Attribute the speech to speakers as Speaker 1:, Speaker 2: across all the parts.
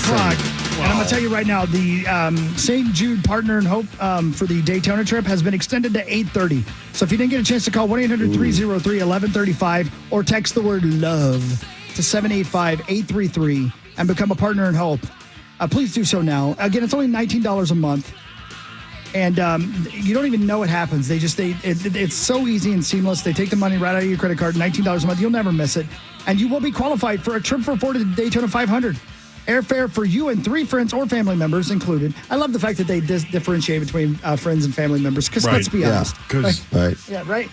Speaker 1: o'clock. And I'm going to tell you right now, the St. Jude Partner in Hope for the Daytona trip has been extended to 8:30. So if you didn't get a chance to call 1-800-303-1135 or text the word LOVE to 785-833 and become a partner in hope, please do so now. Again, it's only $19 a month. And you don't even know what happens. It's so easy and seamless. They take the money right out of your credit card, $19 a month. You'll never miss it. And you will be qualified for a trip for 4 to the Daytona 500. Airfare for you and 3 friends or family members included. I love the fact that they differentiate between friends and family members because let's be honest.
Speaker 2: Right.
Speaker 1: Yeah, right.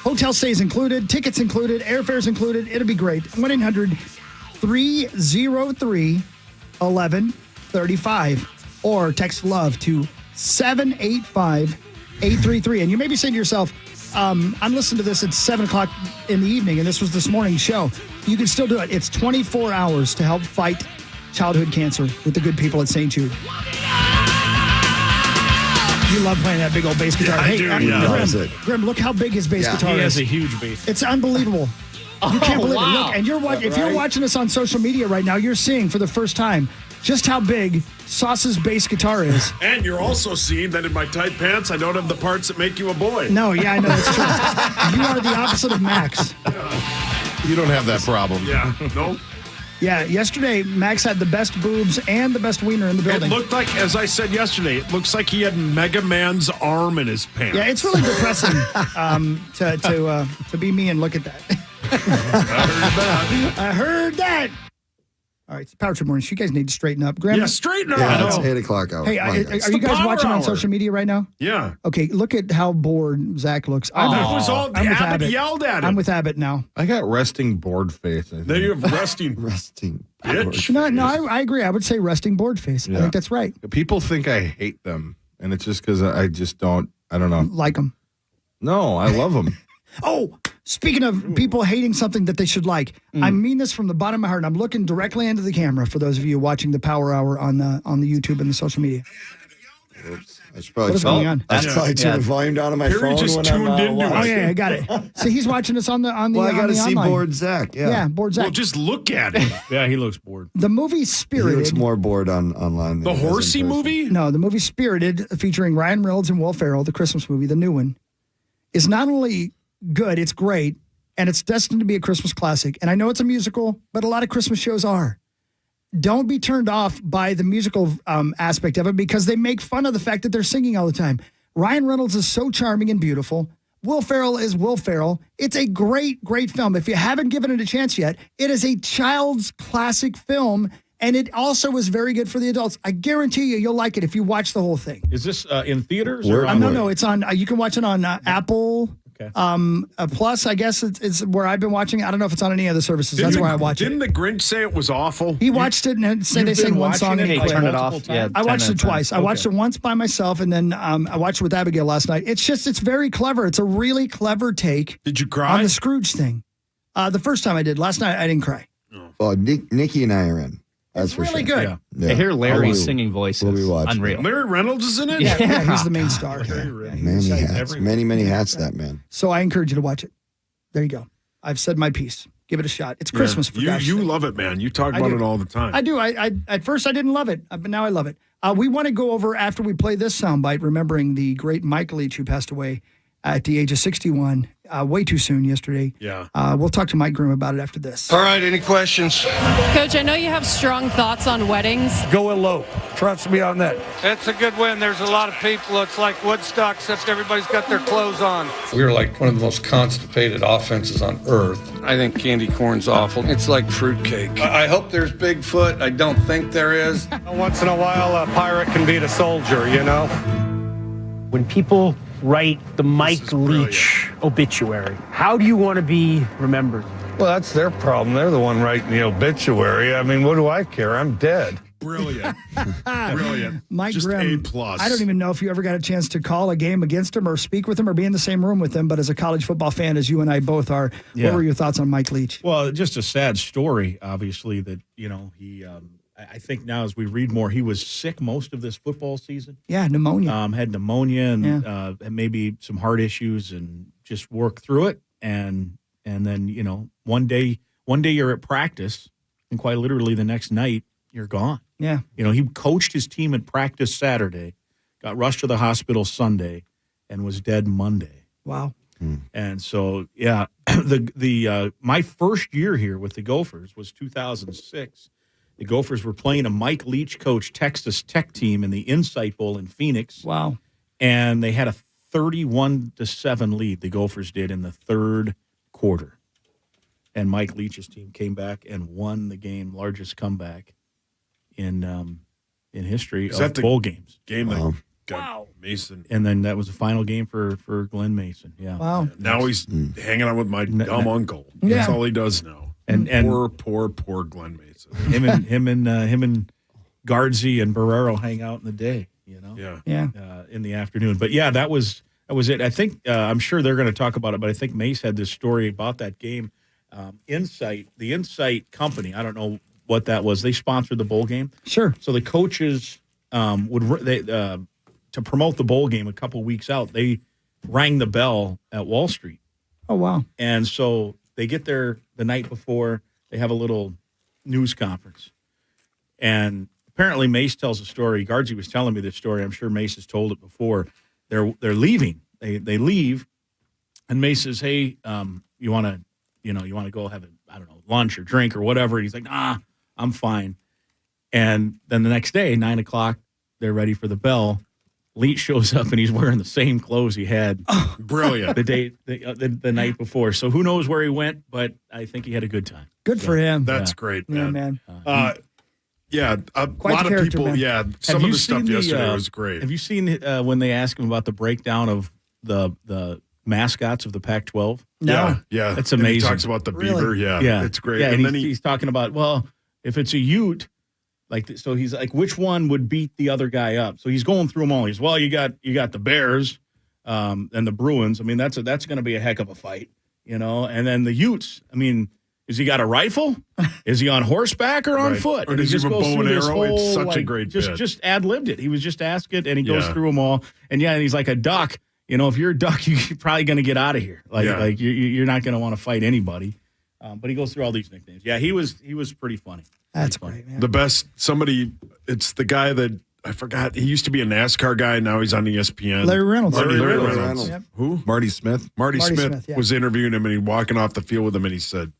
Speaker 1: Hotel stays included, tickets included, airfares included. It'll be great. 1-800-303-1135 or text LOVE to 785-833. And you may be saying to yourself, I'm listening to this at 7 o'clock in the evening, and this was this morning's show. You can still do it. It's 24 hours to help fight childhood cancer with the good people at St. Jude. You love playing that big old bass guitar. Grimm, look how big his bass guitar is.
Speaker 3: He has a huge bass.
Speaker 1: It's unbelievable. You can't believe it. Look, and if you're watching us on social media right now, you're seeing for the first time just how big Sauce's bass guitar is.
Speaker 4: And you're also seeing that in my tight pants, I don't have the parts that make you a boy.
Speaker 1: No, yeah, I know. That's true. You are the opposite of Max.
Speaker 2: You don't have that problem.
Speaker 4: Yeah, no.
Speaker 1: Yeah, yesterday, Max had the best boobs and the best wiener in the building.
Speaker 4: It looked like, as I said yesterday, it looks like he had Mega Man's arm in his pants.
Speaker 1: Yeah, it's really depressing to be me and look at that. I heard that. All right, it's Power Trip Morning. You guys need to straighten up. Grimm?
Speaker 4: Yeah, straighten up.
Speaker 2: Yeah, it's 8 o'clock hour.
Speaker 1: Hey, are you guys watching on social media right now?
Speaker 4: Yeah.
Speaker 1: Okay, look at how bored Zach looks.
Speaker 4: Abbott yelled at him.
Speaker 1: I'm with Abbott now.
Speaker 2: I got resting bored face.
Speaker 4: Then you have resting
Speaker 2: bitch.
Speaker 1: No, I agree. I would say resting bored face.
Speaker 2: Yeah.
Speaker 1: I think that's right.
Speaker 2: People think I hate them, and it's just because I just don't, I don't know.
Speaker 1: Like them.
Speaker 2: No, I love them.
Speaker 1: Oh, speaking of people hating something that they should like, I mean this from the bottom of my heart. And I'm looking directly into the camera for those of you watching the Power Hour on the YouTube and the social media.
Speaker 2: Oops.
Speaker 1: What is going on?
Speaker 5: That's probably turned the volume down on my phone.
Speaker 4: Just tuned into
Speaker 1: Oh yeah, I got it. See, he's watching us on the
Speaker 5: Well, I got to see
Speaker 1: online.
Speaker 5: bored Zach.
Speaker 1: Yeah, bored Zach.
Speaker 4: Well, just look at him.
Speaker 3: Yeah, he looks bored.
Speaker 1: The movie
Speaker 5: He
Speaker 1: Spirited.
Speaker 5: looks more bored online.
Speaker 4: The
Speaker 5: than he does in
Speaker 4: horsey
Speaker 5: person.
Speaker 4: movie?
Speaker 1: No, the movie Spirited, featuring Ryan Reynolds and Will Ferrell, the Christmas movie, the new one, is not only good, it's great, and it's destined to be a Christmas classic. And I know it's a musical, but a lot of Christmas shows are. Don't be turned off by the musical aspect of it because they make fun of the fact that they're singing all the time. Ryan Reynolds is so charming and beautiful. Will Ferrell is Will Ferrell. It's a great, great film. If you haven't given it a chance yet, it is a child's classic film, and it also is very good for the adults. I guarantee you'll like it if you watch the whole thing.
Speaker 3: Is this in theaters?
Speaker 5: Where-
Speaker 3: Or on
Speaker 1: No, it's on. You can watch it on Apple.
Speaker 3: Okay.
Speaker 1: Plus, I guess it's where I've been watching it. I don't know if it's on any other services. That's where I watch
Speaker 4: Didn't
Speaker 1: it.
Speaker 4: the Grinch say it was awful?
Speaker 1: He watched it and said they
Speaker 3: You've
Speaker 1: sang
Speaker 3: been
Speaker 1: one
Speaker 3: watching
Speaker 1: song
Speaker 3: it
Speaker 1: and he
Speaker 3: like
Speaker 1: quit.
Speaker 6: turn it
Speaker 3: multiple
Speaker 6: off. Yeah,
Speaker 3: times?
Speaker 1: I watched
Speaker 6: 10
Speaker 1: it twice. I watched it once by myself, and then I watched it with Abigail last night. It's very clever. It's a really clever take
Speaker 4: Did you
Speaker 1: on
Speaker 4: cry?
Speaker 1: the Scrooge thing. The first time I did. Last night I didn't cry.
Speaker 5: Oh, Nikki and I are in. That's
Speaker 1: It's
Speaker 5: for
Speaker 1: really
Speaker 5: sure.
Speaker 1: good.
Speaker 5: Yeah.
Speaker 6: I hear Larry's
Speaker 5: We'll
Speaker 6: singing voice
Speaker 5: we'll be
Speaker 6: is
Speaker 5: watching
Speaker 6: unreal.
Speaker 4: Larry Reynolds is in it?
Speaker 1: Yeah, he's the main star.
Speaker 5: Many hats. Many hats, that man.
Speaker 1: So I encourage you to watch it. There you go. I've said my piece. Give it a shot. It's Christmas for gosh
Speaker 4: You
Speaker 1: sake.
Speaker 4: love it, man. You talk
Speaker 1: I
Speaker 4: about
Speaker 1: do.
Speaker 4: it all the time.
Speaker 1: I do. I at first I didn't love it, but now I love it. We want to go over after we play this soundbite, remembering the great Mike Leach who passed away at the age of 61, way too soon yesterday.
Speaker 4: Yeah.
Speaker 1: We'll talk to Mike Grimm about it after this.
Speaker 7: All right, any questions?
Speaker 8: Coach, I know you have strong thoughts on weddings.
Speaker 7: Go elope. Trust me on that.
Speaker 9: It's a good win. There's a lot of people. It's like Woodstock, except everybody's got their clothes on.
Speaker 7: We're like one of the most constipated offenses on earth. I think candy corn's awful. It's like fruitcake. I hope there's Bigfoot. I don't think there is. Once in a while, a pirate can beat a soldier, you know?
Speaker 10: When people write the Mike
Speaker 4: is brilliant.
Speaker 10: Leach obituary, how do you want to be remembered?
Speaker 7: Well, that's their problem. They're the one writing the obituary. I mean, what do I care? I'm dead.
Speaker 4: Brilliant. Brilliant.
Speaker 1: Mike
Speaker 4: Just
Speaker 1: Grimm,
Speaker 4: A+.
Speaker 1: I don't even know if you ever got a chance to call a game against him or speak with him or be in the same room with him, but as a college football fan, as you and I both are,
Speaker 3: Yeah.
Speaker 1: what were your thoughts on Mike Leach?
Speaker 3: Well, just a sad story, obviously, that, he, I think now as we read more, he was sick most of this football season.
Speaker 1: Yeah, pneumonia.
Speaker 3: Had pneumonia and maybe some heart issues and just worked through it. And then, one day you're at practice and quite literally the next night you're gone.
Speaker 1: Yeah.
Speaker 3: You know, he coached his team at practice Saturday, got rushed to the hospital Sunday, and was dead Monday.
Speaker 1: Wow.
Speaker 3: And so, yeah, my first year here with the Gophers was 2006. The Gophers were playing a Mike Leach coach Texas Tech team in the Insight Bowl in Phoenix.
Speaker 1: Wow.
Speaker 3: And they had a 31-7 lead, the Gophers did, in the third quarter. And Mike Leach's team came back and won the game, largest comeback in history of bowl games.
Speaker 4: Game that got Mason.
Speaker 3: And then that was the final game for Glenn Mason. Yeah.
Speaker 1: Wow.
Speaker 4: Now he's hanging out with my dumb uncle.
Speaker 1: Yeah.
Speaker 4: That's all he does now.
Speaker 3: And
Speaker 4: poor Glenn Mason.
Speaker 3: him and Guardsy and Barrero hang out in the day, you know.
Speaker 4: Yeah.
Speaker 3: In the afternoon. But yeah, that was it. I think I'm sure they're going to talk about it, but I think Mace had this story about that game. The Insight company, I don't know what that was. They sponsored the bowl game.
Speaker 1: Sure.
Speaker 3: So the coaches to promote the bowl game a couple weeks out, they rang the bell at Wall Street.
Speaker 1: Oh, wow.
Speaker 3: And so they get there the night before. They have a little news conference. And apparently Mace tells a story. Guardsy was telling me this story. I'm sure Mace has told it before. They're leaving. They leave, and Mace says, "Hey, you want to go have lunch or drink or whatever?" And he's like, "Nah, I'm fine." And then the next day, 9:00, they're ready for the bell. Leach shows up and he's wearing the same clothes he had
Speaker 4: Brilliant.
Speaker 3: the night before. So who knows where he went, but I think he had a good time.
Speaker 1: Good for him.
Speaker 4: That's great, man.
Speaker 1: Yeah, man.
Speaker 4: A
Speaker 1: Quite
Speaker 4: lot
Speaker 1: the
Speaker 4: of
Speaker 1: character,
Speaker 4: people.
Speaker 1: man.
Speaker 4: Yeah, some of the stuff yesterday was great.
Speaker 3: Have you seen when they ask him about the breakdown of the mascots of the Pac-12?
Speaker 1: No.
Speaker 4: Yeah.
Speaker 3: That's
Speaker 4: And
Speaker 3: amazing.
Speaker 4: he talks about the beaver.
Speaker 1: Really?
Speaker 4: Yeah, it's great.
Speaker 3: Yeah,
Speaker 4: and
Speaker 3: and
Speaker 4: then
Speaker 3: he's talking about, well, if it's a Ute, so he's like, which one would beat the other guy up? So he's going through them all. He's, well, you got the Bears and the Bruins. I mean, that's going to be a heck of a fight, you know. And then the Utes. I mean, has he got a rifle? Is he on horseback or on
Speaker 4: Right.
Speaker 3: foot?
Speaker 4: Or
Speaker 3: And
Speaker 4: does he have a
Speaker 3: goes
Speaker 4: bow
Speaker 3: through
Speaker 4: and
Speaker 3: this
Speaker 4: arrow? It's
Speaker 3: whole,
Speaker 4: such a great bit.
Speaker 3: just ad-libbed it. He was just asking it, and he goes
Speaker 4: Yeah.
Speaker 3: through them all. And yeah, and he's like a duck. You know, if you're a duck, you're probably going to get out of here. Like you're not going to want to fight anybody. But he goes through all these nicknames. Yeah, he was pretty funny.
Speaker 1: That's
Speaker 3: Pretty funny.
Speaker 1: great, man.
Speaker 4: the best. It's the guy that I forgot. He used to be a NASCAR guy. Now he's on ESPN.
Speaker 1: Larry Reynolds.
Speaker 4: Larry
Speaker 5: Reynolds.
Speaker 4: Reynolds.
Speaker 1: Yep.
Speaker 4: Who?
Speaker 2: Marty Smith.
Speaker 4: Marty
Speaker 1: Marty
Speaker 4: Smith,
Speaker 1: Smith, yeah.
Speaker 4: was interviewing him, and he walking off the field with him, and he said,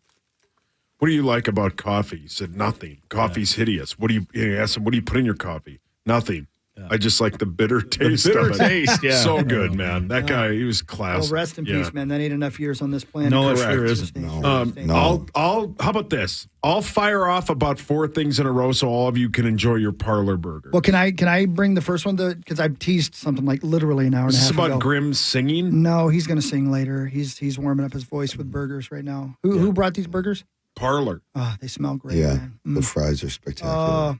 Speaker 4: "What do you like about coffee?" He said, "Nothing. Coffee's hideous." He asked him, "What do you put in your coffee?" "Nothing. I just like the bitter taste
Speaker 3: bitter
Speaker 4: of it."
Speaker 3: taste, yeah.
Speaker 4: So good, man. That guy, he was class.
Speaker 1: Well, rest in peace, man. That ain't enough years on this planet.
Speaker 3: No, it
Speaker 4: Correct.
Speaker 3: sure isn't.
Speaker 5: No.
Speaker 4: How about this? I'll fire off about 4 things in a row so all of you can enjoy your parlor burger.
Speaker 1: Well, can I bring the first one? Because I teased something like literally an hour and a
Speaker 4: This is
Speaker 1: half
Speaker 4: about
Speaker 1: ago.
Speaker 4: Grimm singing.
Speaker 1: No, he's going to sing later. He's warming up his voice with burgers right now. Who brought these burgers?
Speaker 4: Parlor.
Speaker 1: Oh, they smell great,
Speaker 5: Yeah,
Speaker 1: man.
Speaker 5: the fries are spectacular.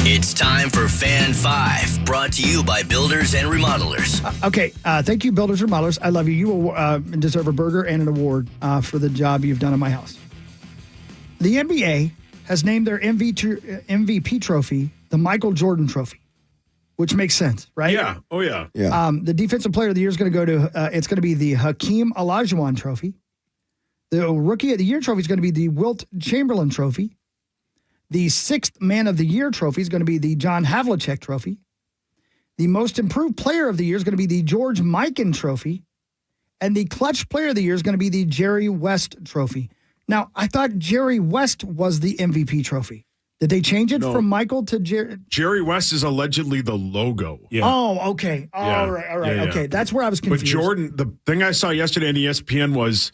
Speaker 6: It's time for Fan 5, brought to you by Builders and Remodelers.
Speaker 1: Okay, thank you, Builders and Remodelers. I love you. You deserve a burger and an award for the job you've done in my house. The NBA has named their MVP trophy the Michael Jordan Trophy, which makes sense, right?
Speaker 4: Yeah. Oh, yeah.
Speaker 5: Yeah.
Speaker 1: The Defensive Player of the Year is going to go to, it's going to be the Hakeem Olajuwon Trophy. The Rookie of the Year Trophy is going to be the Wilt Chamberlain Trophy. The Sixth Man of the Year Trophy is going to be the John Havlicek Trophy. The Most Improved Player of the Year is going to be the George Mikan Trophy. And the Clutch Player of the Year is going to be the Jerry West Trophy. Now, I thought Jerry West was the MVP trophy. Did they change it from Michael to Jerry?
Speaker 4: Jerry West is allegedly the logo.
Speaker 3: Yeah.
Speaker 1: Oh, okay. All right.
Speaker 4: Yeah.
Speaker 1: Okay, that's where I was confused.
Speaker 4: But Jordan, the thing I saw yesterday on ESPN was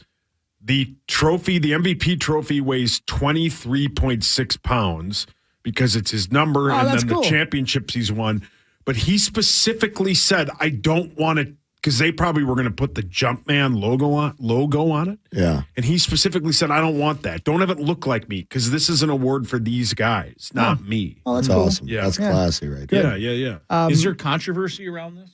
Speaker 4: the trophy, the MVP trophy weighs 23.6 pounds because it's his number and
Speaker 1: that's
Speaker 4: then
Speaker 1: cool.
Speaker 4: the championships he's won. But he specifically said, I don't want it, because they probably were going to put the Jumpman logo on it.
Speaker 5: Yeah.
Speaker 4: And he specifically said, I don't want that. Don't have it look like me, because this is an award for these guys, not me.
Speaker 1: Oh, that's
Speaker 5: That's
Speaker 1: cool.
Speaker 5: awesome.
Speaker 4: Yeah.
Speaker 5: That's classy right there.
Speaker 4: Yeah.
Speaker 3: Is there controversy around this?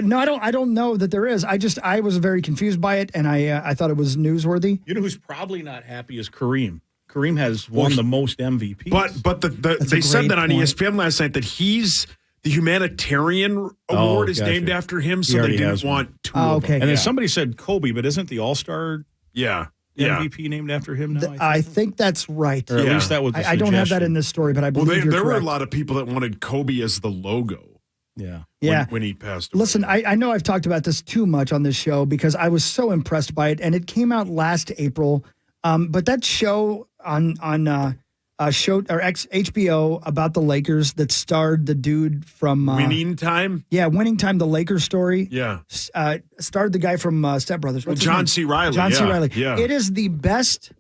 Speaker 1: No, I don't know that there is. I was very confused by it, and I thought it was newsworthy.
Speaker 3: You know who's probably not happy is Kareem. Kareem has won the most MVPs.
Speaker 4: But they said that on ESPN last night that he's the humanitarian award is
Speaker 3: gotcha.
Speaker 4: named after him,
Speaker 3: He
Speaker 4: so they
Speaker 3: already
Speaker 4: didn't
Speaker 3: has one.
Speaker 4: want two
Speaker 1: Oh,
Speaker 4: of
Speaker 1: okay.
Speaker 4: them.
Speaker 3: and then somebody said Kobe, but isn't the All-Star?
Speaker 4: Yeah.
Speaker 3: MVP named after him now?
Speaker 1: I think that's right.
Speaker 3: Or at least that was the
Speaker 1: I don't have that
Speaker 3: suggestion.
Speaker 1: in this story, but I believe you're
Speaker 4: there were a
Speaker 1: correct.
Speaker 4: lot of people that wanted Kobe as the logo.
Speaker 3: Yeah.
Speaker 4: When he passed away.
Speaker 1: Listen, I know I've talked about this too much on this show because I was so impressed by it, and it came out last April. But that show on HBO about the Lakers that starred the dude from
Speaker 4: Winning Time?
Speaker 1: Yeah, Winning Time, the Lakers story.
Speaker 4: Yeah.
Speaker 1: Starred the guy from Step Brothers. What's his
Speaker 4: John
Speaker 1: name?
Speaker 4: C. Reilly.
Speaker 1: John C.
Speaker 4: Yeah,
Speaker 1: Reilly.
Speaker 4: yeah.
Speaker 1: It is the best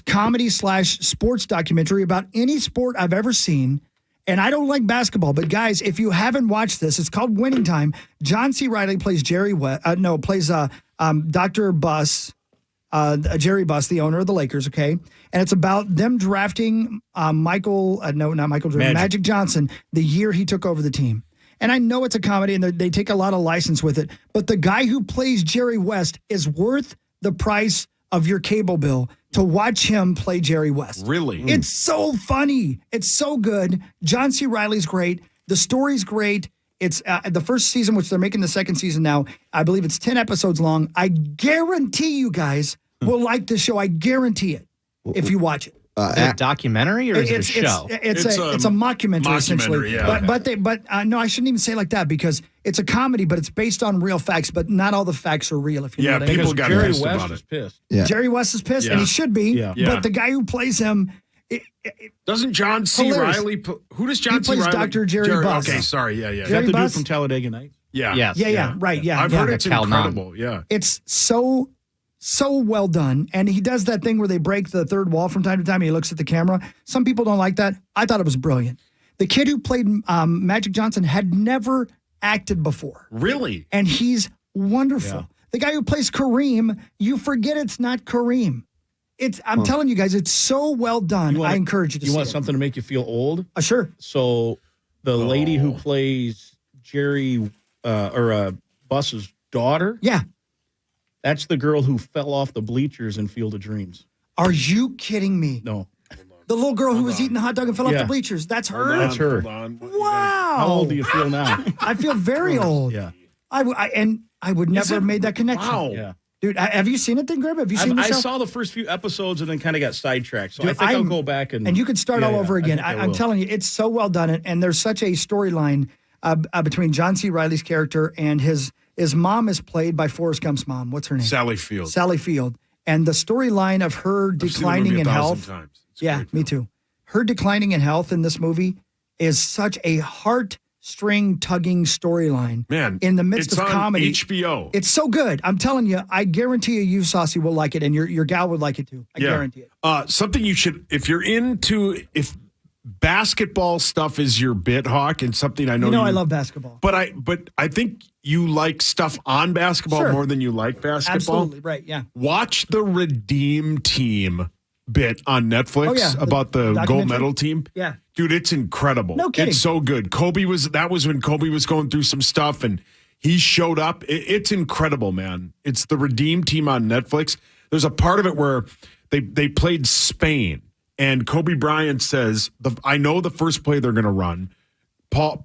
Speaker 1: comedy/sports documentary about any sport I've ever seen. And I don't like basketball, but guys, if you haven't watched this, it's called Winning Time. John C. Reilly plays Dr. Buss, Jerry Buss, the owner of the Lakers, okay? And it's about them drafting Magic Johnson the year he took over the team. And I know it's a comedy and they take a lot of license with it, but the guy who plays Jerry West is worth the price of your cable bill to watch him play Jerry West.
Speaker 4: Really?
Speaker 1: It's so funny. It's so good. John C. Reilly's great. The story's great. It's the first season, which they're making the second season now. I believe it's 10 episodes long. I guarantee you guys will like this show. I guarantee it if you watch it.
Speaker 11: Is it a documentary or is it a show?
Speaker 1: It's a mockumentary essentially.
Speaker 4: Yeah.
Speaker 1: But no, I shouldn't even say it like that because it's a comedy, but it's based on real facts. But not all the facts are real. If you know what I mean.
Speaker 4: people got
Speaker 3: Jerry
Speaker 4: pissed
Speaker 3: West
Speaker 4: about
Speaker 3: is
Speaker 4: it.
Speaker 3: pissed.
Speaker 5: Yeah.
Speaker 1: Jerry West is pissed, and he should be.
Speaker 3: Yeah.
Speaker 1: But the guy who plays him,
Speaker 4: Doesn't John C.
Speaker 1: Hilarious.
Speaker 4: Reilly? Who does John C.
Speaker 1: plays
Speaker 4: Reilly?
Speaker 1: Dr. Jerry Buss.
Speaker 4: Okay, sorry. Yeah.
Speaker 3: Is that
Speaker 1: Jerry
Speaker 3: the
Speaker 1: Buss?
Speaker 3: dude from Talladega Nights?
Speaker 4: Yeah.
Speaker 11: Yes.
Speaker 1: yeah, right, yeah.
Speaker 4: I've
Speaker 1: yeah.
Speaker 4: heard it's
Speaker 11: Cal Nunn.
Speaker 4: incredible. Yeah.
Speaker 1: It's so well done. And he does that thing where they break the third wall from time to time and he looks at the camera. Some people don't like that. I thought it was brilliant. The kid who played Magic Johnson had never acted before.
Speaker 4: Really?
Speaker 1: And he's wonderful.
Speaker 3: Yeah.
Speaker 1: The guy who plays Kareem, you forget it's not Kareem. I'm telling you guys, it's so well done. I encourage you to see
Speaker 3: want
Speaker 1: it.
Speaker 3: something to make you feel old?
Speaker 1: Sure.
Speaker 3: So the lady who plays Jerry Buss's daughter,
Speaker 1: Yeah.
Speaker 3: that's the girl who fell off the bleachers in Field of Dreams.
Speaker 1: Are you kidding me?
Speaker 3: No.
Speaker 1: The little girl who was eating the hot dog and fell off
Speaker 3: Yeah.
Speaker 1: the bleachers. That's her?
Speaker 3: That's her.
Speaker 1: Wow.
Speaker 3: How old do you feel now?
Speaker 1: I feel very old.
Speaker 3: Yeah.
Speaker 1: I would never have made that connection.
Speaker 4: Wow.
Speaker 3: Yeah.
Speaker 1: Dude, have you seen it then, Grimm? Have you seen the
Speaker 3: I
Speaker 1: show?
Speaker 3: saw the first few episodes and then kind of got sidetracked. So
Speaker 1: Dude,
Speaker 3: I think I'll go back and
Speaker 1: you could start all over again.
Speaker 3: I think I
Speaker 1: I'm
Speaker 3: will.
Speaker 1: telling you, it's so well done, and there's such a storyline between John C. Reilly's character and his mom is played by Forrest Gump's mom. What's her name?
Speaker 4: Sally Field.
Speaker 1: Sally Field, and the storyline of her
Speaker 4: I've seen the
Speaker 1: declining
Speaker 4: movie
Speaker 1: in
Speaker 4: 1,000
Speaker 1: health.
Speaker 4: times. It's
Speaker 1: Yeah,
Speaker 4: great
Speaker 1: me
Speaker 4: film.
Speaker 1: too. Her declining in health in this movie is such a heartstring tugging storyline.
Speaker 4: Man,
Speaker 1: in the midst
Speaker 4: it's
Speaker 1: of
Speaker 4: on
Speaker 1: comedy,
Speaker 4: HBO.
Speaker 1: it's so good. I'm telling you, I guarantee you, Saucy will like it, and your gal would like it too. I guarantee it.
Speaker 4: Something you should, if basketball stuff is your bit, Hawk, and something I know
Speaker 1: I love basketball.
Speaker 4: But I think you like stuff on basketball
Speaker 1: Sure.
Speaker 4: more than you like basketball.
Speaker 1: Absolutely right. Yeah.
Speaker 4: Watch the Redeem Team bit on Netflix
Speaker 1: Oh, yeah, the
Speaker 4: about the gold
Speaker 1: documentary?
Speaker 4: medal team.
Speaker 1: Yeah.
Speaker 4: Dude, it's incredible.
Speaker 1: No kidding.
Speaker 4: It's so good. That was when Kobe was going through some stuff and he showed up. It's incredible, man. It's the Redeem Team on Netflix. There's a part of it where they played Spain and Kobe Bryant says, I know the first play they're going to run. Paul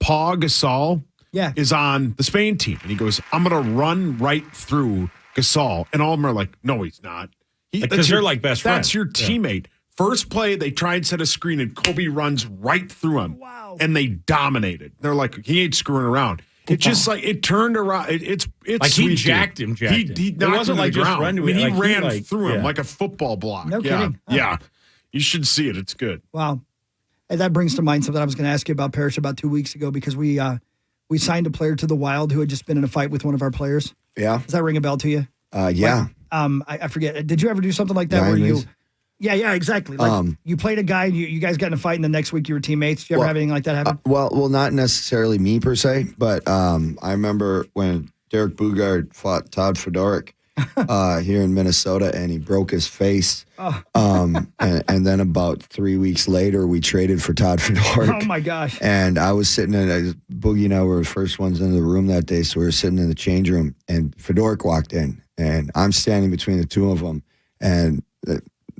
Speaker 4: Gasol is on the Spain team. And he goes, I'm going to run right through Gasol. And all of them are like, no, he's not.
Speaker 3: Because they're like best friends.
Speaker 4: That's your teammate. First play, they try and set a screen, and Kobe runs right through him.
Speaker 1: Wow.
Speaker 4: And they dominated. They're like, he ain't screwing around. It's just like, it turned around. It's
Speaker 3: Like
Speaker 4: sweet,
Speaker 3: he jacked
Speaker 4: dude.
Speaker 3: him.
Speaker 4: He
Speaker 3: It
Speaker 4: knocked
Speaker 3: wasn't
Speaker 4: him
Speaker 3: like
Speaker 4: to the
Speaker 3: just
Speaker 4: ground.
Speaker 3: run to
Speaker 4: I mean,
Speaker 3: it.
Speaker 4: he ran
Speaker 3: Like,
Speaker 4: through him
Speaker 3: yeah.
Speaker 4: like a football block.
Speaker 1: No
Speaker 4: yeah.
Speaker 1: kidding. Huh.
Speaker 4: Yeah. You should see it. It's good.
Speaker 1: Wow. And that brings to mind something I was going to ask you about, Parrish, about 2 weeks ago, because we signed a player to the Wild who had just been in a fight with one of our players.
Speaker 5: Yeah.
Speaker 1: Does that ring a bell to you?
Speaker 5: Yeah.
Speaker 1: I forget. Did you ever do something like that
Speaker 5: Ryan
Speaker 1: where you?
Speaker 5: Reese?
Speaker 1: Yeah, exactly. Like you played a guy, and you guys got in a fight, and the next week you were teammates. Did you ever have anything like that happen?
Speaker 5: Well, not necessarily me per se, but I remember when Derek Bugard fought Todd Fedoruk here in Minnesota, and he broke his face. And then about 3 weeks later, we traded for Todd Fedoruk.
Speaker 1: Oh my gosh!
Speaker 5: And I was sitting Boogie and I were the first ones in the room that day, so we were sitting in the change room, and Fedoruk walked in, and I'm standing between the two of them, and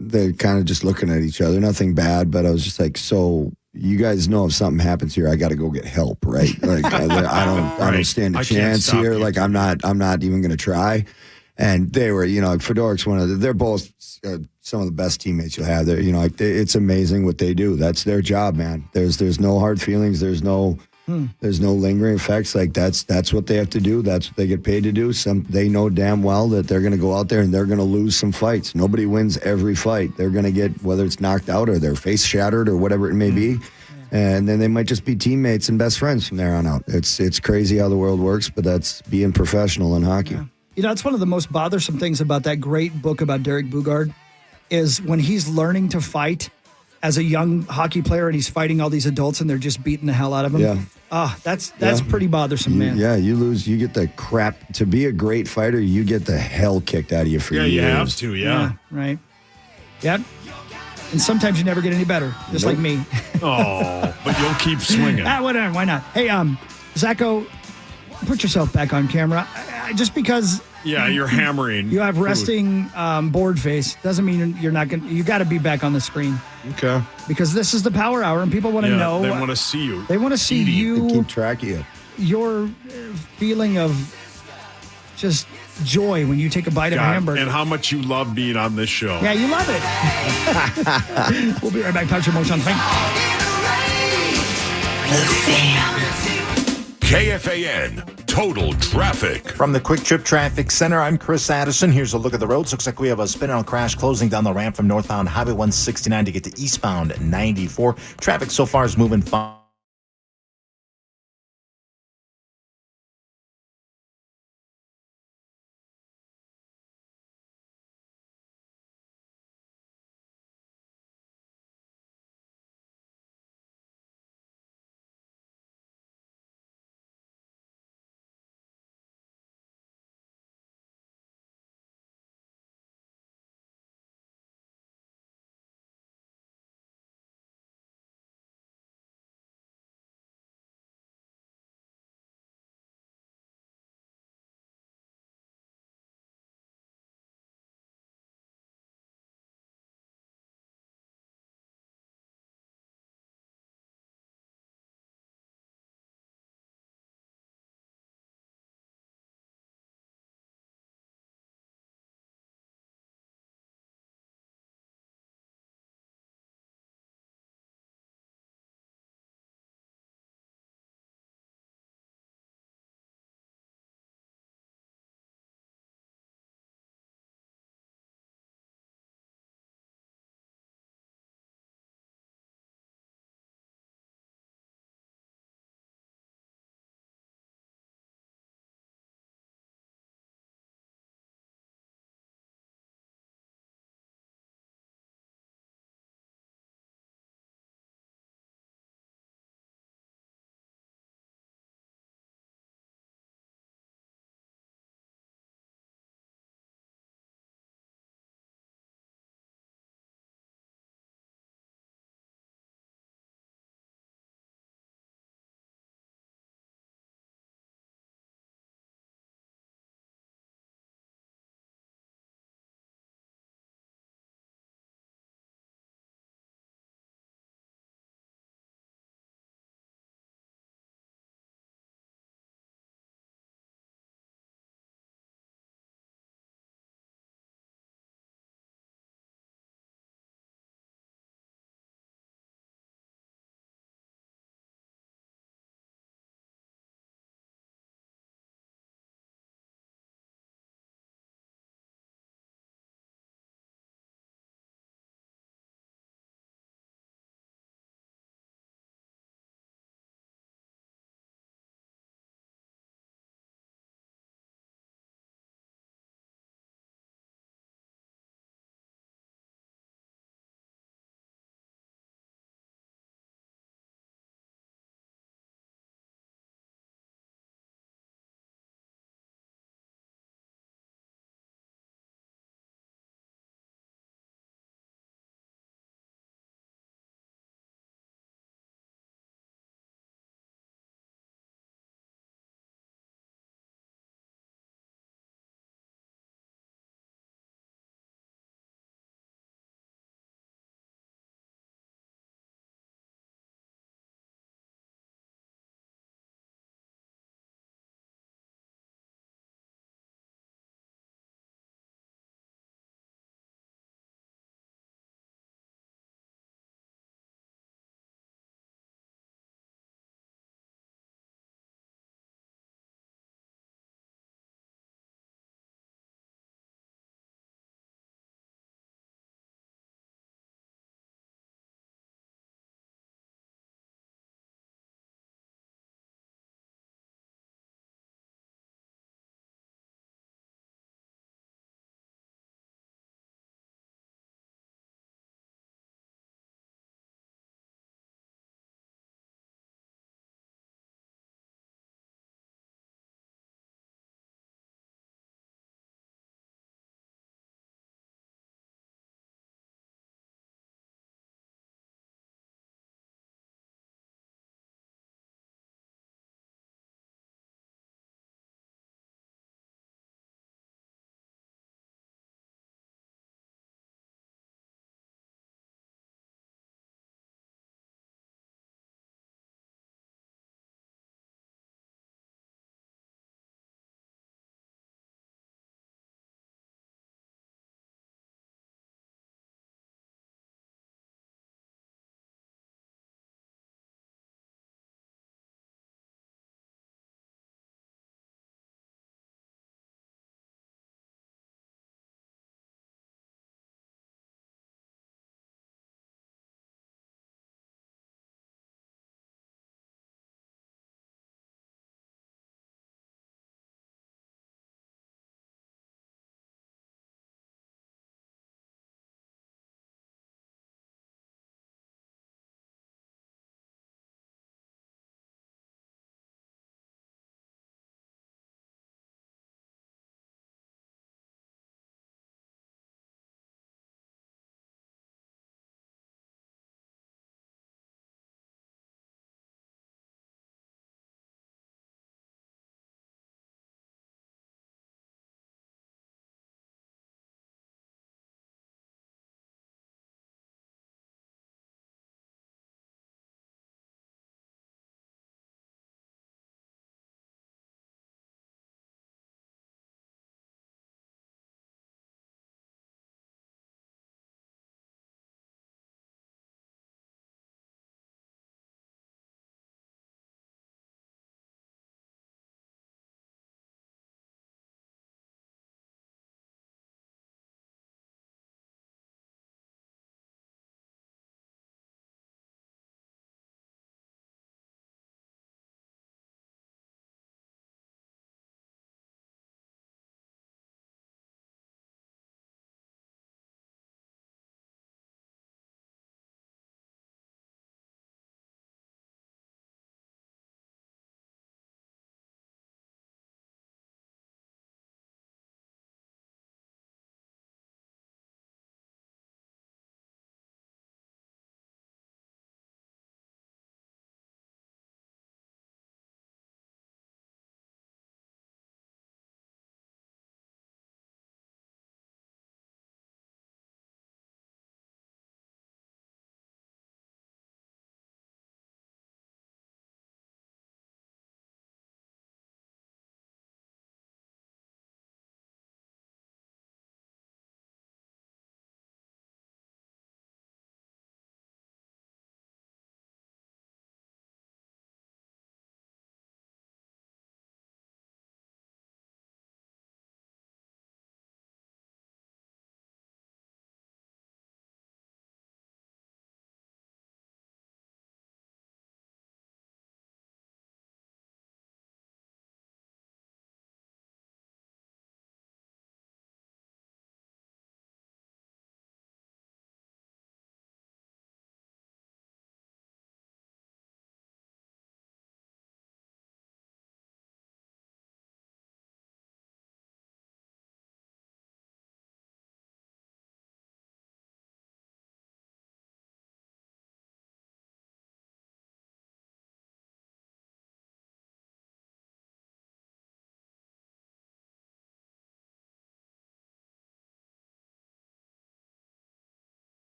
Speaker 5: they're kind of just looking at each other. Nothing bad, but I was just like, so you guys know if something happens here, I got to go get help, right? Like I don't stand a
Speaker 4: I can't
Speaker 5: chance
Speaker 4: stop
Speaker 5: here.
Speaker 4: you.
Speaker 5: Like I'm not even going to try. And they were, Fedorik's they're both some of the best teammates you'll have. They're, it's amazing what they do. That's their job, man. There's no hard feelings. There's no lingering effects. Like that's what they have to do. That's what they get paid to do. They know damn well that they're going to go out there and they're going to lose some fights. Nobody wins every fight. They're going to get, whether it's knocked out or their face shattered or whatever it may be. And then they might just be teammates and best friends from there on out. It's crazy how the world works, but that's being professional in hockey.
Speaker 1: Yeah. It's one of the most bothersome things about that great book about Derek Bugard is when he's learning to fight as a young hockey player and he's fighting all these adults and they're just beating the hell out of him.
Speaker 5: Yeah.
Speaker 1: That's pretty bothersome, man.
Speaker 5: Yeah, you lose. You get the crap. To be a great fighter, you get the hell kicked out of you for years.
Speaker 4: Yeah, you have to, yeah.
Speaker 1: Right. Yep. And sometimes you never get any better, just like me.
Speaker 4: Oh, but you'll keep swinging.
Speaker 1: Whatever, why not? Hey, Zacho, put yourself back on camera. Just because...
Speaker 4: Yeah, you're hammering.
Speaker 1: You have resting board face. Doesn't mean you're not going to... You got to be back on the screen.
Speaker 2: Okay.
Speaker 1: Because this is the Power Hour, and people want to know...
Speaker 4: They want to see you.
Speaker 1: They want to see you...
Speaker 5: They keep track of you.
Speaker 1: Your feeling of just joy when you take a bite of a hamburger.
Speaker 4: And how much you love being on this show.
Speaker 1: Yeah, you love it. We'll be right back. Patrick Motion.
Speaker 12: KFAN Total Traffic.
Speaker 11: From the Quick Trip Traffic Center, I'm Chris Addison. Here's a look at the roads. Looks like we have a spin-out crash closing down the ramp from northbound Highway 169 to get to eastbound 94. Traffic so far is moving fine.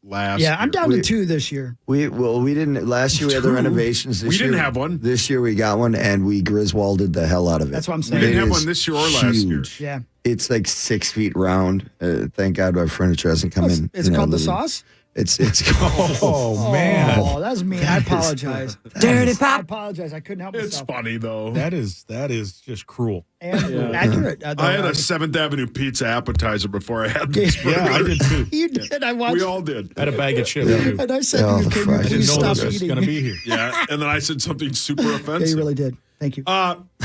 Speaker 4: last
Speaker 1: Yeah, I'm
Speaker 4: year.
Speaker 1: down to 2 this year.
Speaker 5: We didn't last year. We had the
Speaker 4: 2?
Speaker 5: renovations. This
Speaker 4: We
Speaker 5: year,
Speaker 4: didn't have one.
Speaker 5: This year we got one, and we Griswolded the hell out of it.
Speaker 1: That's what I'm
Speaker 4: We
Speaker 1: saying.
Speaker 4: didn't
Speaker 5: It
Speaker 4: have
Speaker 5: is
Speaker 4: one this year or last year.
Speaker 5: huge.
Speaker 1: Yeah.
Speaker 5: It's like 6 feet round. Thank God our furniture hasn't come in.
Speaker 1: It's called the sauce?
Speaker 5: It's called.
Speaker 3: Oh, man.
Speaker 1: Oh, that was mean. I apologize.
Speaker 13: Dirty
Speaker 1: I
Speaker 13: pop.
Speaker 1: apologize. I couldn't help
Speaker 4: It's
Speaker 1: myself.
Speaker 4: funny, though.
Speaker 3: That is just cruel.
Speaker 1: And accurate.
Speaker 4: I had a 7th Avenue pizza appetizer before I had this burger.
Speaker 3: Yeah, I did too.
Speaker 1: You did. I watched.
Speaker 4: We all did.
Speaker 3: I had a bag of chips too.
Speaker 1: And I said,
Speaker 5: Oh,
Speaker 1: to you, can you
Speaker 5: fries.
Speaker 1: please
Speaker 3: Didn't know
Speaker 1: stop
Speaker 3: this was
Speaker 1: eating?
Speaker 3: going to be here.
Speaker 4: Yeah, and then I said something super
Speaker 1: Yeah,
Speaker 4: offensive.
Speaker 1: you really did. Thank you.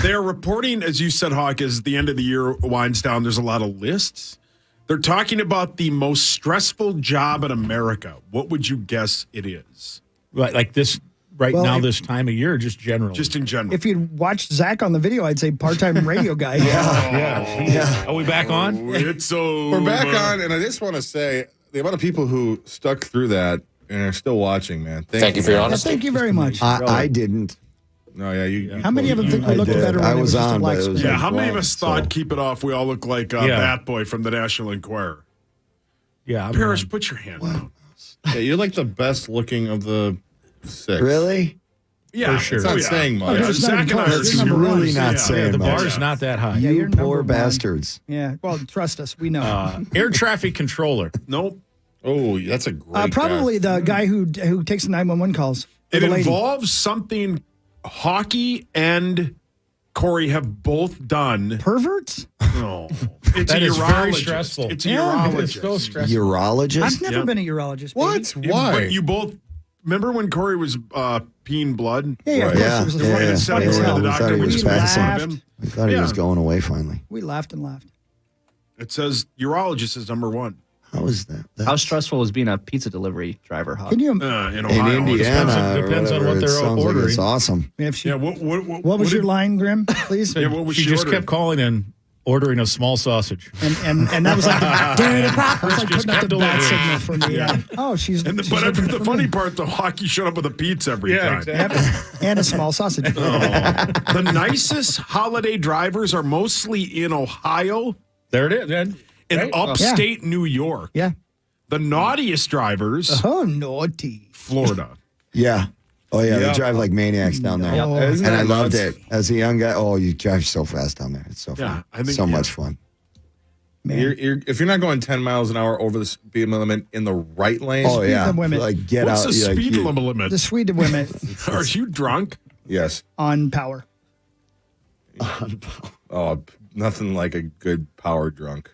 Speaker 4: They're reporting, as you said, Hawk, as the end of the year winds down, there's a lot of lists. They're talking about the most stressful job in America. What would you guess it is?
Speaker 3: Like this right
Speaker 1: Well,
Speaker 3: now,
Speaker 1: if-
Speaker 3: this time of year, just generally.
Speaker 4: Just in general.
Speaker 1: If you'd watched Zach on the video, I'd say part-time radio guy.
Speaker 3: yeah. Are we back on?
Speaker 4: Oh, it's over.
Speaker 2: We're back on, and I just want to say the amount of people who stuck through that and are still watching, man. Thank you for your
Speaker 1: Yeah,
Speaker 2: honesty.
Speaker 1: thank you very much.
Speaker 5: I didn't.
Speaker 2: No, yeah, you.
Speaker 1: How many of them think we
Speaker 5: I
Speaker 1: looked
Speaker 5: did.
Speaker 1: better when
Speaker 5: I
Speaker 1: it
Speaker 5: was
Speaker 1: was just a
Speaker 5: on,
Speaker 1: black
Speaker 5: but it was
Speaker 1: screen?
Speaker 4: Yeah, how many of
Speaker 5: blank,
Speaker 4: us thought,
Speaker 5: so.
Speaker 4: keep it off, we all look like Bat Boy from the National Enquirer?
Speaker 3: Yeah.
Speaker 4: Parrish, put your hand down.
Speaker 2: Yeah, you're like the best looking of the 6.
Speaker 5: Really?
Speaker 4: Yeah,
Speaker 3: For sure.
Speaker 2: It's not
Speaker 4: Oh, yeah.
Speaker 2: saying much.
Speaker 1: Okay, it's not
Speaker 4: Zach and I
Speaker 1: close.
Speaker 4: are
Speaker 1: It's
Speaker 4: super
Speaker 1: number one.
Speaker 5: really not saying
Speaker 3: the
Speaker 5: much.
Speaker 3: bar's not that high.
Speaker 1: Yeah,
Speaker 5: You
Speaker 1: you're number
Speaker 5: poor
Speaker 1: one.
Speaker 5: bastards.
Speaker 1: Yeah, well, trust us. We know.
Speaker 3: Air traffic controller.
Speaker 4: Nope.
Speaker 2: Oh, that's a great.
Speaker 1: Probably
Speaker 2: guess.
Speaker 1: the guy who takes the 911 calls. Or
Speaker 4: It
Speaker 1: the lady.
Speaker 4: involves something Hockey and Corey have both done.
Speaker 1: Perverts?
Speaker 4: No. It's
Speaker 3: That
Speaker 4: a
Speaker 3: is
Speaker 4: urologist.
Speaker 3: very stressful.
Speaker 4: It's a
Speaker 1: Yeah,
Speaker 4: urologist.
Speaker 3: It's so stressful.
Speaker 5: Urologist?
Speaker 1: I've never
Speaker 4: Yeah.
Speaker 1: been a urologist.
Speaker 2: What?
Speaker 1: baby.
Speaker 2: Why?
Speaker 4: But you both remember when Corey was peeing blood?
Speaker 1: Yeah, yeah, of
Speaker 2: Right.
Speaker 1: course.
Speaker 5: Yeah,
Speaker 1: It was
Speaker 5: yeah,
Speaker 1: funny
Speaker 5: yeah.
Speaker 1: as
Speaker 4: Funny
Speaker 1: hell.
Speaker 4: as hell. The
Speaker 5: We
Speaker 4: doctor
Speaker 5: thought he
Speaker 4: was
Speaker 5: was
Speaker 4: making
Speaker 5: passing.
Speaker 4: fun of him.
Speaker 5: I thought he was going away finally.
Speaker 1: We laughed and laughed.
Speaker 4: It says urologist is number one.
Speaker 5: How is that?
Speaker 13: How stressful is being a pizza delivery driver? Huh?
Speaker 1: Can you?
Speaker 4: In
Speaker 5: In
Speaker 4: Ohio.
Speaker 5: Indiana,
Speaker 3: depends on
Speaker 5: or whatever,
Speaker 3: what
Speaker 5: it
Speaker 3: they're
Speaker 5: sounds like
Speaker 3: ordering.
Speaker 5: it's awesome.
Speaker 1: If she,
Speaker 4: Yeah,
Speaker 1: what was
Speaker 4: did-
Speaker 1: your line, Grimm? Please.
Speaker 4: Yeah, what was
Speaker 3: She
Speaker 4: she
Speaker 3: just
Speaker 4: ordering?
Speaker 3: kept calling and ordering a small sausage.
Speaker 1: And that was like dirty pop. It was like
Speaker 3: Just
Speaker 1: putting up the
Speaker 3: kept
Speaker 1: bat
Speaker 3: delivering.
Speaker 1: signal for me.
Speaker 4: Yeah.
Speaker 1: Oh, she's.
Speaker 4: And
Speaker 1: she's
Speaker 4: but
Speaker 1: looking
Speaker 4: the
Speaker 1: for
Speaker 4: funny
Speaker 1: me.
Speaker 4: part, the hockey showed up with a pizza every
Speaker 3: Yeah,
Speaker 4: time.
Speaker 3: exactly.
Speaker 1: Yep. And a small sausage.
Speaker 4: The nicest holiday drivers are mostly in Ohio
Speaker 3: There it is. Then.
Speaker 4: and
Speaker 3: Right?
Speaker 4: upstate New York.
Speaker 1: Yeah.
Speaker 4: The naughtiest drivers,
Speaker 1: Oh, naughty.
Speaker 4: Florida.
Speaker 5: Yeah. Oh, yeah.
Speaker 2: Yeah.
Speaker 5: They drive like maniacs down there.
Speaker 1: No.
Speaker 2: Isn't
Speaker 5: And
Speaker 2: that
Speaker 5: I loved
Speaker 2: nuts?
Speaker 5: it. As a young guy, oh, you drive so fast down there. It's so
Speaker 4: Yeah,
Speaker 5: fun.
Speaker 4: I think-
Speaker 5: so
Speaker 4: yeah.
Speaker 5: much fun.
Speaker 1: Man.
Speaker 2: If you're not going 10 miles an hour over the speed limit in the right lane,
Speaker 5: Oh, yeah.
Speaker 1: limit.
Speaker 5: Like, get
Speaker 4: What's
Speaker 5: out.
Speaker 4: the
Speaker 5: like,
Speaker 4: speed
Speaker 5: you-
Speaker 4: limit?
Speaker 1: The Swede women
Speaker 4: Are you drunk?
Speaker 2: yes.
Speaker 1: on power.
Speaker 2: Oh, nothing like a good power drunk.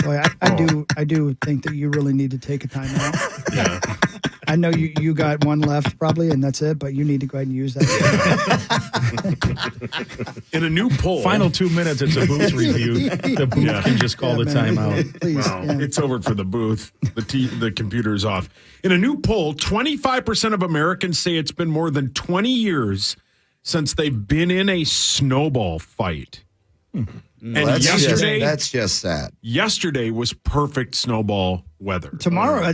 Speaker 1: Boy, I do think that you really need to take a time out.
Speaker 4: Yeah.
Speaker 1: I know you got one left probably, and that's it. But you need to go ahead and use that.
Speaker 4: In a new poll.
Speaker 3: Final 2 minutes, it's a booth review. The booth
Speaker 4: Yeah.
Speaker 3: can just call the
Speaker 1: man.
Speaker 3: timeout.
Speaker 1: Please.
Speaker 4: Wow,
Speaker 1: yeah.
Speaker 4: it's over for the booth. The computer's off. In a new poll, 25% of Americans say it's been more than 20 years since they've been in a snowball fight. And
Speaker 5: That's
Speaker 4: yesterday
Speaker 5: just sad.
Speaker 4: yesterday was perfect snowball weather.
Speaker 1: Tomorrow.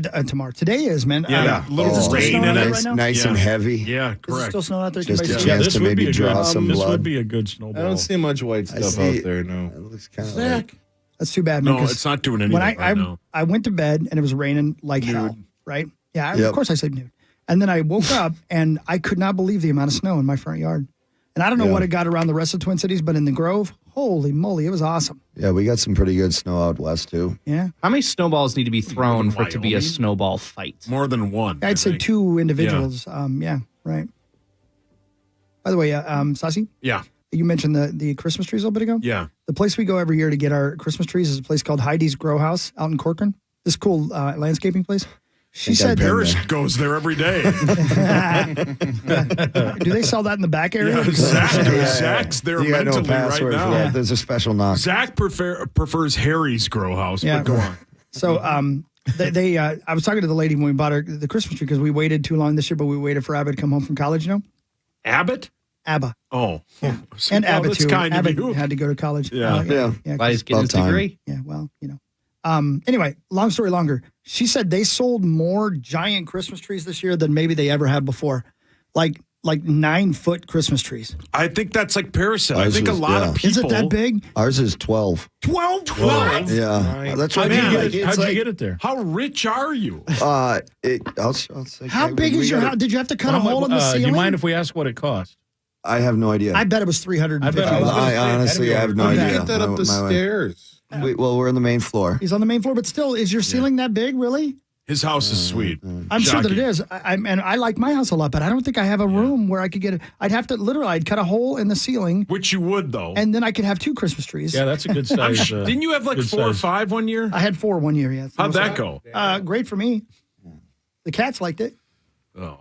Speaker 1: Today is, man.
Speaker 4: Yeah, little
Speaker 1: is it still
Speaker 4: rain
Speaker 1: snowing
Speaker 4: in
Speaker 1: out
Speaker 4: it.
Speaker 1: right now?
Speaker 5: Nice
Speaker 4: Yeah.
Speaker 5: and heavy.
Speaker 4: Yeah,
Speaker 1: Is it
Speaker 4: correct.
Speaker 1: still snowing out there?
Speaker 5: Just
Speaker 1: Can you
Speaker 5: a
Speaker 1: guys see
Speaker 5: chance
Speaker 1: it?
Speaker 3: this
Speaker 5: to
Speaker 3: would
Speaker 5: maybe
Speaker 3: be a
Speaker 5: draw
Speaker 3: good,
Speaker 5: some
Speaker 3: this
Speaker 5: blood.
Speaker 3: would be a good
Speaker 2: I
Speaker 3: snowball.
Speaker 2: don't see much white
Speaker 1: I
Speaker 2: stuff
Speaker 1: see.
Speaker 2: out there, no.
Speaker 5: It looks kind of
Speaker 4: Zach.
Speaker 1: That's too bad, man.
Speaker 4: No,
Speaker 1: 'cause
Speaker 4: it's not doing anything
Speaker 1: when
Speaker 4: right now.
Speaker 1: I went to bed and it was raining like hell, right? Yeah,
Speaker 5: Yep.
Speaker 1: of course I said nude. And then I woke up and I could not believe the amount of snow in my front yard. And I don't know
Speaker 5: Yeah.
Speaker 1: what it got around the rest of Twin Cities, but in the Grove, holy moly, it was awesome.
Speaker 5: Yeah, we got some pretty good snow out west, too.
Speaker 1: Yeah.
Speaker 13: How many snowballs need to be thrown for it to be a
Speaker 4: Wyoming?
Speaker 13: snowball fight?
Speaker 4: More than one. I
Speaker 1: I'd say
Speaker 4: think.
Speaker 1: 2 individuals. Yeah, right. By the way, Sasi,
Speaker 4: Yeah,
Speaker 1: you mentioned the Christmas trees a little bit ago.
Speaker 4: yeah.
Speaker 1: The place we go every year to get our Christmas trees is a place called Heidi's Grow House out in Corcoran. This cool landscaping place. She
Speaker 5: Think I've
Speaker 1: said,
Speaker 5: been
Speaker 4: Parrish goes there every day.
Speaker 1: do they sell that in the back area?
Speaker 4: Yeah, Zach's there
Speaker 5: You got no
Speaker 4: mentally right
Speaker 5: password for
Speaker 4: now.
Speaker 5: that. There's a special knock.
Speaker 4: Zach prefers Harry's grow house,
Speaker 1: Yeah.
Speaker 4: but go on.
Speaker 1: So I was talking to the lady when we bought the Christmas tree because we waited too long this year, but we waited for Abba to come home from college, you know?
Speaker 4: Abbott?
Speaker 1: Abba.
Speaker 4: Oh.
Speaker 1: Yeah.
Speaker 4: So,
Speaker 1: And
Speaker 4: well,
Speaker 1: Abba,
Speaker 4: that's
Speaker 1: too.
Speaker 4: kind of
Speaker 1: Abba
Speaker 4: you.
Speaker 1: had to go to college.
Speaker 4: Yeah.
Speaker 1: Yeah.
Speaker 13: Why he's getting his
Speaker 5: About time.
Speaker 13: degree?
Speaker 1: Yeah, well, you know. Anyway, long story longer. She said they sold more giant Christmas trees this year than maybe they ever had before. Like like 9-foot Christmas trees.
Speaker 4: I think that's like Parrish said. I
Speaker 5: Ours
Speaker 4: think a
Speaker 5: is-
Speaker 4: lot
Speaker 5: yeah.
Speaker 4: of people.
Speaker 1: Is it that big?
Speaker 5: Ours is 12.
Speaker 1: 12?
Speaker 5: Yeah. That's what
Speaker 3: How'd
Speaker 5: I
Speaker 3: you
Speaker 5: mean.
Speaker 3: get it? How'd you get it there?
Speaker 4: How rich are you?
Speaker 5: I'll say,
Speaker 1: How big is your house? Did you have to cut a hole in the
Speaker 3: Do
Speaker 1: ceiling?
Speaker 3: you mind if we ask what it cost?
Speaker 5: I have no idea.
Speaker 1: I bet it was $350.
Speaker 3: I bet it was-
Speaker 5: I honestly have no
Speaker 2: How do you
Speaker 5: idea.
Speaker 2: get that up the stairs?
Speaker 5: Well, we're on the main floor.
Speaker 1: He's on the main floor, but still, is your ceiling that big, really?
Speaker 4: His house is sweet.
Speaker 1: I'm sure that it
Speaker 4: Shocking.
Speaker 1: is. And I like my house a lot, but I don't think I have a room where I could get it. I'd have to literally, I'd cut a hole in the ceiling,
Speaker 4: Which you would, though.
Speaker 1: and then I could have 2 Christmas trees.
Speaker 3: Yeah, that's a good size.
Speaker 4: Didn't you have like
Speaker 3: good
Speaker 4: 4 or
Speaker 3: size.
Speaker 4: 5 one year?
Speaker 1: I had 4 one year, yes.
Speaker 4: How'd that go?
Speaker 1: Great for me. The cats liked it.
Speaker 4: Oh.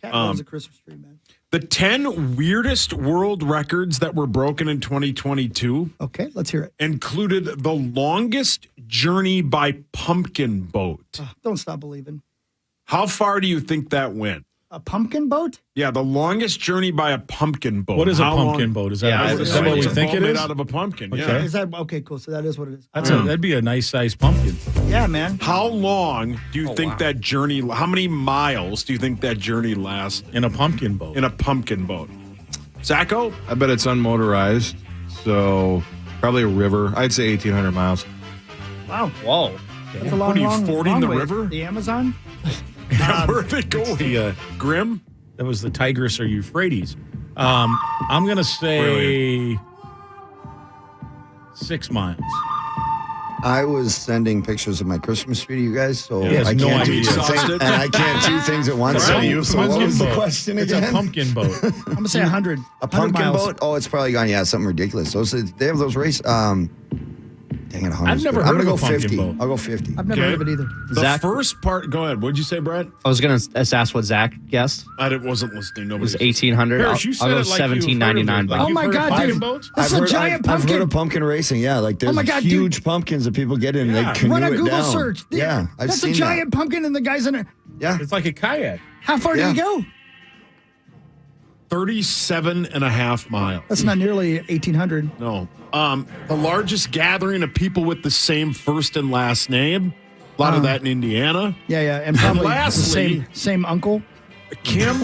Speaker 1: Cat loves a Christmas tree, man.
Speaker 4: The 10 weirdest world records that were broken in 2022
Speaker 1: Okay, let's hear it.
Speaker 4: included the longest journey by pumpkin boat.
Speaker 1: Don't stop believing.
Speaker 4: How far do you think that went?
Speaker 1: A pumpkin boat?
Speaker 4: Yeah, the longest journey by a pumpkin boat.
Speaker 3: What is a
Speaker 4: How
Speaker 3: pumpkin
Speaker 4: long-
Speaker 3: boat? Is that,
Speaker 13: Yeah,
Speaker 3: is that what we
Speaker 4: It's a
Speaker 3: think
Speaker 4: boat
Speaker 3: it
Speaker 4: made
Speaker 3: is?
Speaker 4: out of a pumpkin.
Speaker 3: Okay.
Speaker 4: Yeah.
Speaker 1: Is that okay? Cool. So that is what it is.
Speaker 3: That'd be a nice sized pumpkin.
Speaker 1: Yeah, man.
Speaker 4: How long do you think that journey? How many miles do you think that journey lasts
Speaker 3: In a pumpkin boat.
Speaker 4: in a pumpkin boat? Zacho?
Speaker 2: I bet it's unmotorized, so probably a river. I'd say 1,800 miles.
Speaker 1: Wow.
Speaker 13: Whoa.
Speaker 1: That's a long,
Speaker 4: What are you,
Speaker 1: long,
Speaker 4: fording
Speaker 1: long
Speaker 4: the
Speaker 1: way.
Speaker 4: river?
Speaker 1: The Amazon?
Speaker 4: Where are they going?
Speaker 3: The,
Speaker 4: Grimm?
Speaker 3: that was the Tigris or Euphrates. I'm going to say 6 miles.
Speaker 5: I was sending pictures of my Christmas tree to you guys, so
Speaker 3: He has
Speaker 5: I
Speaker 3: no
Speaker 5: can't do
Speaker 3: idea.
Speaker 5: two things,
Speaker 4: Exhausted.
Speaker 5: and I can't do things at once. So,
Speaker 3: Right.
Speaker 5: so what was the question
Speaker 3: It's
Speaker 5: again?
Speaker 3: a pumpkin boat.
Speaker 1: I'm going to say 100.
Speaker 5: A pumpkin
Speaker 1: 100 miles.
Speaker 5: boat? Oh, it's probably gone. Yeah, something ridiculous. Those they have those race. Dang it, 100.
Speaker 3: I've never
Speaker 5: I'm
Speaker 3: heard
Speaker 5: gonna
Speaker 3: of
Speaker 5: go
Speaker 3: a pumpkin
Speaker 5: 50.
Speaker 3: boat.
Speaker 5: I'll go 50.
Speaker 1: I've never
Speaker 4: Okay.
Speaker 1: heard of it either.
Speaker 4: The
Speaker 13: Zach?
Speaker 4: first part, go ahead. What'd you say, Brett?
Speaker 13: I was going to ask what Zach guessed.
Speaker 4: Wasn't listening.
Speaker 13: It
Speaker 4: Nobody
Speaker 13: was 1,800.
Speaker 3: Parrish, you
Speaker 13: I'll
Speaker 3: said
Speaker 13: go
Speaker 3: it like you've heard of it.
Speaker 13: 1799.
Speaker 3: Like
Speaker 1: Oh
Speaker 3: you've
Speaker 1: my
Speaker 3: heard of
Speaker 1: God,
Speaker 3: pumpkin
Speaker 1: dude.
Speaker 3: boats?
Speaker 1: That's a giant
Speaker 5: I've
Speaker 1: pumpkin.
Speaker 5: heard of pumpkin racing. Yeah, like there's
Speaker 1: my God,
Speaker 5: huge pumpkins that people get in.
Speaker 3: Yeah.
Speaker 5: They canoe
Speaker 1: Run a
Speaker 5: it
Speaker 1: Google
Speaker 5: down.
Speaker 1: search.
Speaker 5: Yeah, I've
Speaker 1: That's
Speaker 5: seen
Speaker 1: a giant pumpkin and the guy's in it.
Speaker 5: that. Yeah,
Speaker 3: It's like a kayak.
Speaker 1: How far did he go?
Speaker 4: 37 and a half miles.
Speaker 1: That's not nearly 1,800.
Speaker 4: No. The largest gathering of people with the same first and last name. A lot of that in Indiana.
Speaker 1: Yeah, and probably the
Speaker 4: lastly-
Speaker 1: same uncle.
Speaker 4: Kim,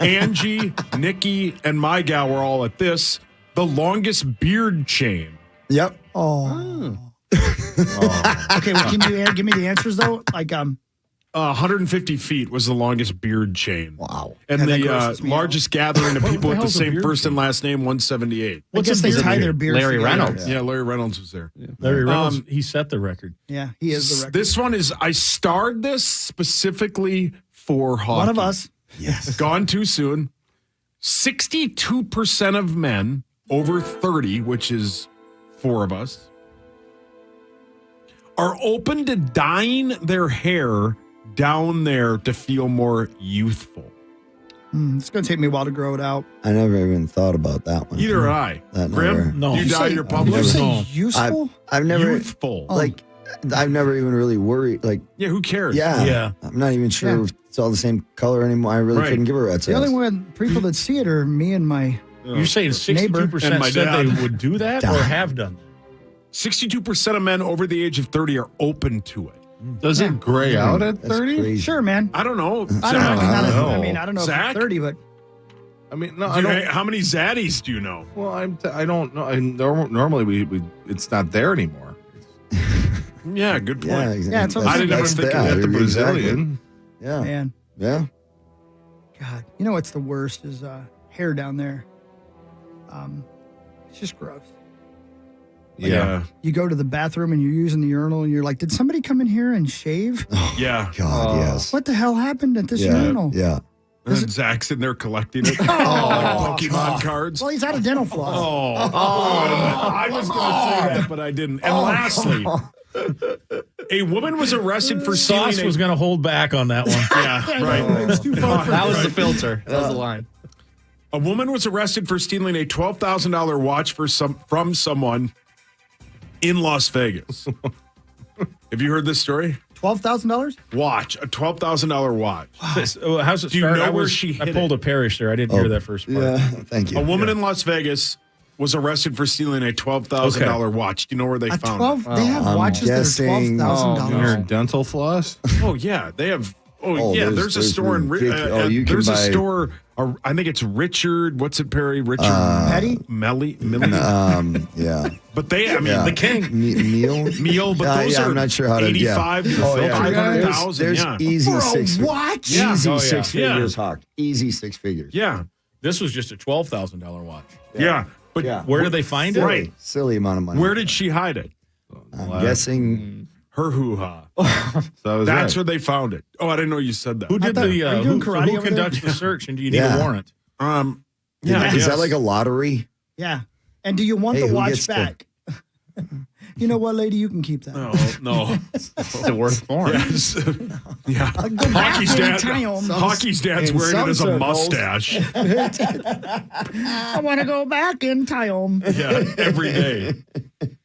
Speaker 4: Angie, Nikki, and my gal were all at this. The longest beard chain.
Speaker 5: Yep.
Speaker 1: Oh. Okay, well, can you give me the answers though? Like,
Speaker 4: 150 feet was the longest beard chain.
Speaker 5: Wow.
Speaker 4: And
Speaker 1: Yeah, that
Speaker 4: the
Speaker 1: grosses me
Speaker 4: largest gathering of
Speaker 3: What
Speaker 4: people
Speaker 3: the
Speaker 4: with the
Speaker 3: hell's a
Speaker 4: same
Speaker 3: beard
Speaker 4: first
Speaker 3: chain?
Speaker 4: and last name, 178.
Speaker 1: I guess they
Speaker 3: beard
Speaker 1: tie
Speaker 3: chain?
Speaker 1: their beards
Speaker 13: Larry
Speaker 1: together.
Speaker 13: Reynolds.
Speaker 4: Yeah, Larry Reynolds was there.
Speaker 3: Larry Reynolds, he set the record.
Speaker 1: Yeah, he is the record.
Speaker 4: This one is, I starred this specifically for hockey.
Speaker 1: One of us.
Speaker 5: Yes.
Speaker 4: Gone too soon. 62% of men over 30, which is 4 of us, are open to dyeing their hair down there to feel more youthful.
Speaker 1: It's going to take me a while to grow it out.
Speaker 5: I never even thought about that one.
Speaker 4: Either I.
Speaker 5: That never-
Speaker 4: Grim,
Speaker 3: No.
Speaker 4: you
Speaker 3: You
Speaker 4: dye
Speaker 1: say-
Speaker 4: your
Speaker 1: Did you
Speaker 4: pumpkin?
Speaker 1: say
Speaker 3: No.
Speaker 1: useful?
Speaker 5: I've never
Speaker 4: Youthful.
Speaker 5: like. I've never even really worried. Like,
Speaker 4: Yeah, who cares?
Speaker 5: yeah,
Speaker 3: Yeah.
Speaker 5: I'm not even sure
Speaker 1: Yeah.
Speaker 5: if it's all the same color anymore. I really
Speaker 4: Right.
Speaker 5: couldn't give a rat's
Speaker 1: The
Speaker 5: ass.
Speaker 1: only one people that see it are me and my.
Speaker 3: You're saying 62%
Speaker 4: And my
Speaker 3: said
Speaker 4: dad.
Speaker 3: they would do that or have done that?
Speaker 4: 62% of men over the age of 30 are open to it.
Speaker 2: Does it gray out at
Speaker 5: That's
Speaker 2: 30?
Speaker 5: crazy.
Speaker 1: Sure, man.
Speaker 4: I don't know.
Speaker 1: I don't know.
Speaker 4: Zach,
Speaker 1: I don't know if
Speaker 4: Zach?
Speaker 1: it's 30, but
Speaker 2: I mean, no,
Speaker 4: Do
Speaker 2: I
Speaker 4: you-
Speaker 2: don't.
Speaker 4: how many zaddies do you know?
Speaker 2: Well, I don't know. Normally, we it's not there anymore.
Speaker 4: Yeah, good point.
Speaker 5: Yeah, exactly.
Speaker 1: Yeah, it's
Speaker 5: That's-
Speaker 4: I didn't ever
Speaker 5: that's
Speaker 4: think of
Speaker 5: that.
Speaker 4: that, the
Speaker 5: Exactly.
Speaker 2: Brazilian.
Speaker 5: Yeah,
Speaker 1: man,
Speaker 5: yeah.
Speaker 1: God, you know what's the worst is hair down there. It's just gross.
Speaker 2: Yeah.
Speaker 1: You go to the bathroom and you're using the urinal and you're like, did somebody come in here and shave?
Speaker 4: Yeah.
Speaker 5: God, yes.
Speaker 1: What the hell happened at this
Speaker 5: Yeah,
Speaker 1: urinal?
Speaker 5: yeah.
Speaker 4: And then Zach's in there collecting it. like Pokemon cards.
Speaker 1: Well, he's out of dental floss.
Speaker 4: I was going to say that, but I didn't. And lastly, a woman was arrested for stealing
Speaker 3: Sauce was going to hold back on that one.
Speaker 4: Yeah, right.
Speaker 1: It's too far for
Speaker 13: That was the filter. That was the line.
Speaker 4: A woman was arrested for stealing a $12,000 watch from someone in Las Vegas. Have you heard this story?
Speaker 1: $12,000?
Speaker 4: Watch, a $12,000 watch.
Speaker 3: How's it
Speaker 4: Do you
Speaker 3: start?
Speaker 4: know
Speaker 3: I
Speaker 4: where
Speaker 3: was-
Speaker 4: she
Speaker 3: I
Speaker 4: hid
Speaker 3: pulled
Speaker 4: it?
Speaker 3: a Parrish there. I didn't hear that first part.
Speaker 5: Yeah, thank you.
Speaker 4: A woman in Las Vegas was arrested for stealing a $12,000 watch. Do you know where they
Speaker 1: A
Speaker 4: found
Speaker 1: 12? They have
Speaker 5: I'm
Speaker 1: watches that are
Speaker 5: guessing-
Speaker 1: $12,000.
Speaker 2: Your dental floss?
Speaker 4: it? Oh, yeah. They have Oh, yeah, there's a store in
Speaker 5: you can
Speaker 4: there's
Speaker 5: buy,
Speaker 4: a store. I think it's Richard. What's it, Perry? Richard
Speaker 1: Petty?
Speaker 4: Millie.
Speaker 5: yeah.
Speaker 4: But the king
Speaker 5: meal.
Speaker 4: But those are
Speaker 5: I'm not sure how to.
Speaker 4: 85 to 500,000.
Speaker 5: There's easy
Speaker 1: For
Speaker 5: six.
Speaker 1: a watch?
Speaker 5: Easy six figures, Hawk. Easy six figures.
Speaker 4: Yeah.
Speaker 3: This was just a $12,000 watch.
Speaker 4: Yeah. But
Speaker 3: where did they find it?
Speaker 4: Right.
Speaker 5: Silly amount of money.
Speaker 4: Where did she hide it?
Speaker 5: I'm guessing
Speaker 4: her hoo-ha.
Speaker 2: So
Speaker 4: that's where they found it. Oh, I didn't know you said that.
Speaker 3: Who did
Speaker 1: are you doing karate
Speaker 3: who
Speaker 1: over
Speaker 3: conducts
Speaker 1: there?
Speaker 3: the search, and do you need a warrant?
Speaker 4: Yeah.
Speaker 5: Is that like a lottery?
Speaker 1: Yeah. And do you want
Speaker 5: Hey,
Speaker 1: the
Speaker 5: who
Speaker 1: watch
Speaker 5: gets
Speaker 1: back? You know what, lady? You can keep that.
Speaker 4: No.
Speaker 13: Is it worth more?
Speaker 4: Yes. Yeah.
Speaker 1: Hockey's
Speaker 4: Hockey's dad's wearing it as a mustache.
Speaker 1: I want to go back in time.
Speaker 4: Yeah, every day.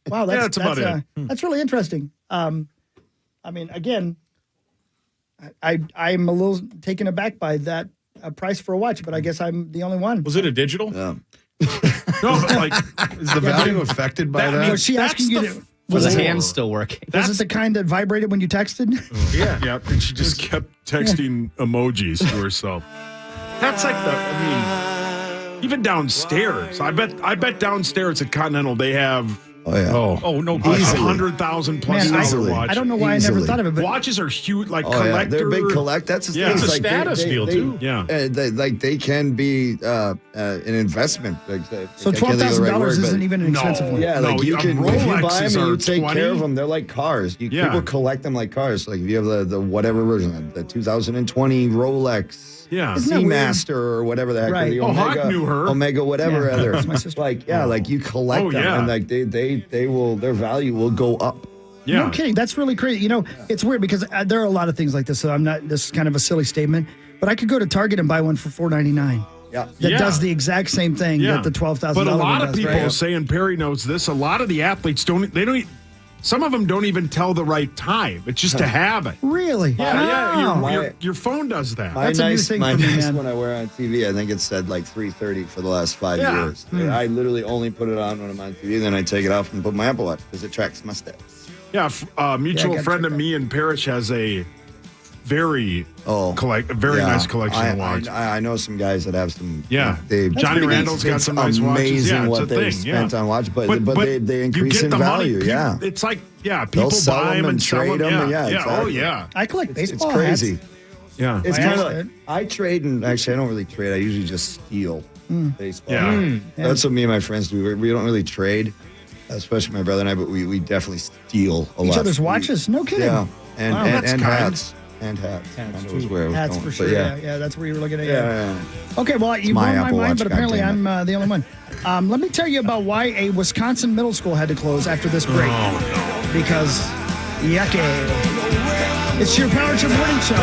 Speaker 1: Wow, that's
Speaker 4: about it.
Speaker 1: That's really interesting. I mean, again, I'm a little taken aback by that price for a watch, but I guess I'm the only one.
Speaker 3: Was it a digital?
Speaker 5: Yeah.
Speaker 4: No, but like,
Speaker 2: is the value affected by that?
Speaker 1: Was she asking you to?
Speaker 13: Was the hand still working?
Speaker 1: Was it the kind that vibrated when you texted?
Speaker 4: Yeah. And she just kept texting emojis to herself. That's like even downstairs. I bet downstairs at Continental they have.
Speaker 5: Oh yeah.
Speaker 3: Oh no!
Speaker 4: $100,000 plus
Speaker 1: Man,
Speaker 4: watch.
Speaker 1: I don't know why I never thought of it. But
Speaker 4: watches are huge, like
Speaker 5: Yeah.
Speaker 4: collector.
Speaker 5: They're big collect. That's the thing.
Speaker 3: It's a
Speaker 5: like
Speaker 3: status deal too.
Speaker 4: Yeah.
Speaker 5: They can be an investment.
Speaker 1: So $12,000 isn't even an expensive one.
Speaker 5: Yeah, like you can if you buy
Speaker 4: Rolexes
Speaker 5: them and you
Speaker 4: are
Speaker 5: take
Speaker 4: 20.
Speaker 5: care of them, they're like cars. People collect them like cars. Like if you have the whatever version, the 2020 Rolex.
Speaker 4: Yeah.
Speaker 5: Seamaster or whatever the heck.
Speaker 1: Right.
Speaker 5: The
Speaker 4: Hawk knew her.
Speaker 5: Omega, whatever
Speaker 1: Yeah.
Speaker 5: other.
Speaker 1: That's my sister.
Speaker 5: Like you collect them, and like they will, their value will go up.
Speaker 4: Yeah.
Speaker 1: No kidding. That's really crazy. You know, it's weird because there are a lot of things like this. So this is kind of a silly statement, but I could go to Target and buy one for $4.99.
Speaker 5: Yeah.
Speaker 1: That does the exact same thing that the $12,000.
Speaker 4: But a lot of
Speaker 1: does,
Speaker 4: people
Speaker 1: right?
Speaker 4: say, and Perry knows this, a lot of the athletes some of them don't even tell the right time. It's just to have it.
Speaker 1: Really?
Speaker 4: Yeah. Your phone does that.
Speaker 1: That's a new thing for me, man.
Speaker 5: When I wear on TV, I think it said like 3:30 for the last 5
Speaker 4: Yeah.
Speaker 5: years. I literally only put it on when I'm on TV, then I take it off and put my Apple Watch because it tracks my steps.
Speaker 4: Yeah, mutual friend of me in Parrish has a very nice collection of watches.
Speaker 5: I know some guys that have some.
Speaker 4: Yeah, Johnny Randall's got some nice watches.
Speaker 5: Amazing
Speaker 4: Yeah,
Speaker 5: what they spent on watches, but they increase in value.
Speaker 4: Money. It's like people buy them and
Speaker 5: trade them. Yeah, exactly.
Speaker 4: Oh yeah.
Speaker 1: I collect baseball
Speaker 5: It's crazy.
Speaker 1: hats.
Speaker 4: Yeah,
Speaker 5: it's kind of like I trade, and actually I don't really trade. I usually just steal baseball.
Speaker 4: Yeah.
Speaker 5: That's what me and my friends do. We don't really trade, especially my brother and I, but we definitely steal a lot.
Speaker 1: Each other's watches? No kidding.
Speaker 5: Yeah, and
Speaker 4: that's
Speaker 5: hats. And hats.
Speaker 1: Hats
Speaker 5: Hats
Speaker 1: for sure. Yeah, that's where you were looking at.
Speaker 5: Yeah.
Speaker 1: Okay, well, you
Speaker 5: my
Speaker 1: blew my
Speaker 5: Apple
Speaker 1: mind,
Speaker 5: Watch,
Speaker 1: but apparently
Speaker 5: goddammit.
Speaker 1: I'm the only one. Let me tell you about why a Wisconsin middle school had to close after this break. Because, yucky. It's your Power Trip Morning Show.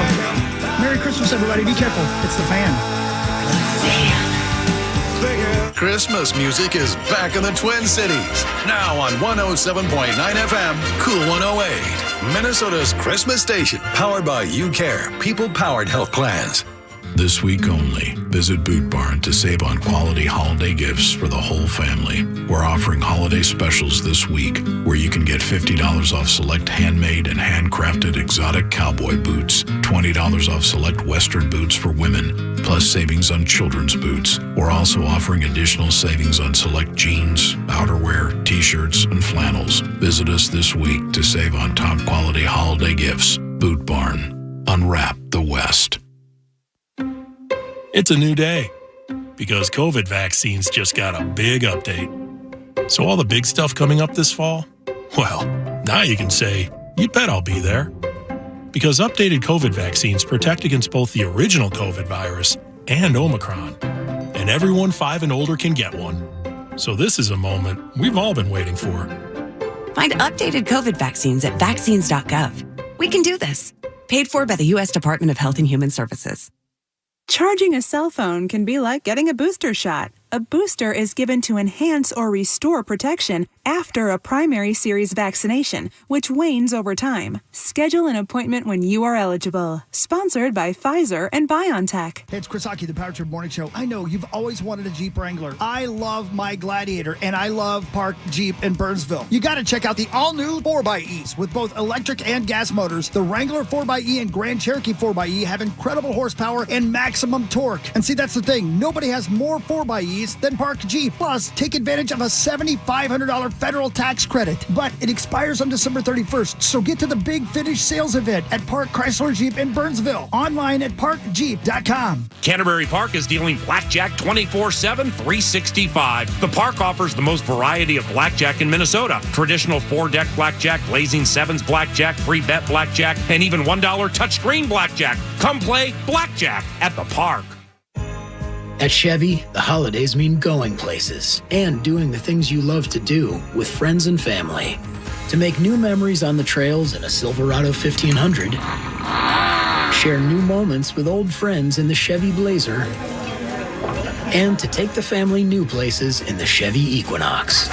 Speaker 1: Merry Christmas, everybody. Be careful. It's the Fan.
Speaker 14: Christmas music is back in the Twin Cities. Now on 107.9 FM, Cool 108. Minnesota's Christmas station. Powered by UCare, people-powered health plans.
Speaker 15: This week only, visit Boot Barn to save on quality holiday gifts for the whole family. We're offering holiday specials this week where you can get $50 off select handmade and handcrafted exotic cowboy boots, $20 off select Western boots for women, plus savings on children's boots. We're also offering additional savings on select jeans, outerwear, t-shirts, and flannels. Visit us this week to save on top quality holiday gifts. Boot Barn. Unwrap the West.
Speaker 16: It's a new day because COVID vaccines just got a big update. So all the big stuff coming up this fall, well, now you can say, you bet I'll be there. Because updated COVID vaccines protect against both the original COVID virus and Omicron. And everyone 5 and older can get one. So this is a moment we've all been waiting for.
Speaker 17: Find updated COVID vaccines at vaccines.gov. We can do this. Paid for by the U.S. Department of Health and Human Services.
Speaker 18: Charging a cell phone can be like getting a booster shot. A booster is given to enhance or restore protection after a primary series vaccination, which wanes over time. Schedule an appointment when you are eligible. Sponsored by Pfizer and BioNTech.
Speaker 1: Hey, it's Chris Hockey, the Power Trip Morning Show. I know you've always wanted a Jeep Wrangler. I love my Gladiator, and I love Park Jeep in Burnsville. You got to check out the all-new 4xEs. With both electric and gas motors, the Wrangler 4xE and Grand Cherokee 4xE have incredible horsepower and maximum torque. And see, that's the thing. Nobody has more 4xEs than Park Jeep. Plus, take advantage of a $7,500 federal tax credit. But it expires on December 31st, so get to the Big Finish sales event at Park Chrysler Jeep in Burnsville. Online at parkjeep.com.
Speaker 19: Canterbury Park is dealing blackjack 24/7, 365. The park offers the most variety of blackjack in Minnesota. Traditional 4-deck blackjack, blazing sevens blackjack, free bet blackjack, and even $1 touchscreen blackjack. Come play blackjack at the park.
Speaker 20: At Chevy, the holidays mean going places and doing the things you love to do with friends and family. To make new memories on the trails in a Silverado 1500, share new moments with old friends in the Chevy Blazer, and to take the family new places in the Chevy Equinox.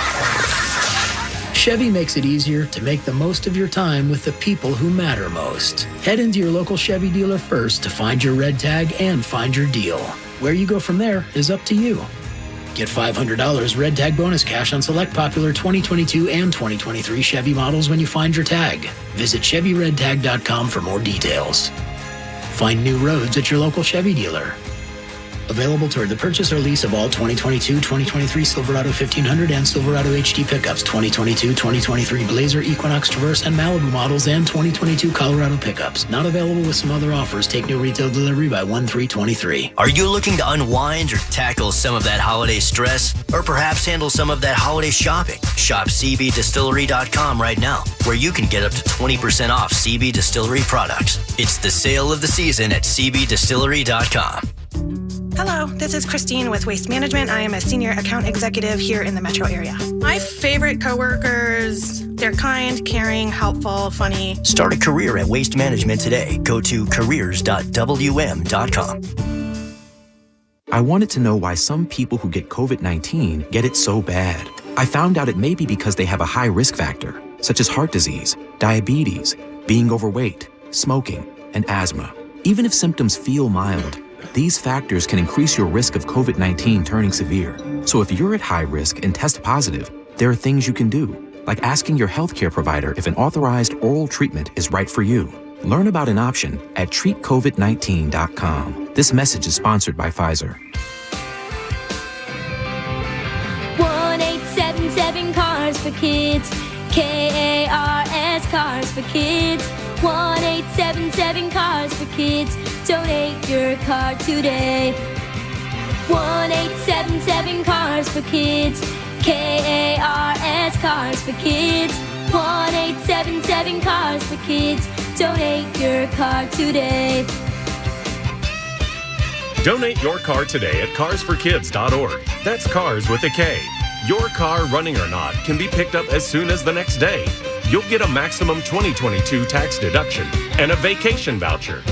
Speaker 20: Chevy makes it easier to make the most of your time with the people who matter most. Head into your local Chevy dealer first to find your red tag and find your deal. Where you go from there is up to you. Get $500 red tag bonus cash on select popular 2022 and 2023 Chevy models when you find your tag. Visit ChevyRedTag.com for more details. Find new roads at your local Chevy dealer. Available toward the purchase or lease of all 2022, 2023 Silverado 1500 and Silverado HD pickups, 2022, 2023 Blazer, Equinox, Traverse, and Malibu models, and 2022 Colorado pickups. Not available with some other offers. Take new retail delivery by 1/3/23.
Speaker 6: Are you looking to unwind or tackle some of that holiday stress? Or perhaps handle some of that holiday shopping? Shop CBDistillery.com right now, where you can get up to 20% off CB Distillery products. It's the sale of the season at CBDistillery.com.
Speaker 21: Hello, this is Christine with Waste Management. I am a senior account executive here in the metro area. My favorite coworkers, they're kind, caring, helpful, funny.
Speaker 6: Start a career at Waste Management today. Go to careers.wm.com.
Speaker 22: I wanted to know why some people who get COVID-19 get it so bad. I found out it may be because they have a high risk factor, such as heart disease, diabetes, being overweight, smoking, and asthma. Even if symptoms feel mild, these factors can increase your risk of COVID-19 turning severe. So if you're at high risk and test positive, there are things you can do, like asking your healthcare provider if an authorized oral treatment is right for you. Learn about an option at treatcovid19.com. This message is sponsored by Pfizer.
Speaker 23: 1-877 Cars for Kids. KARS Cars for Kids. 1-877 Cars for Kids. Donate your car today. 1-877 Cars for Kids. KARS Cars for Kids. 1-877 Cars for Kids. Donate your car today.
Speaker 24: Donate your car today at carsforkids.org. That's cars with a K. Your car, running or not, can be picked up as soon as the next day. You'll get a maximum 2022 tax deduction and a vacation voucher.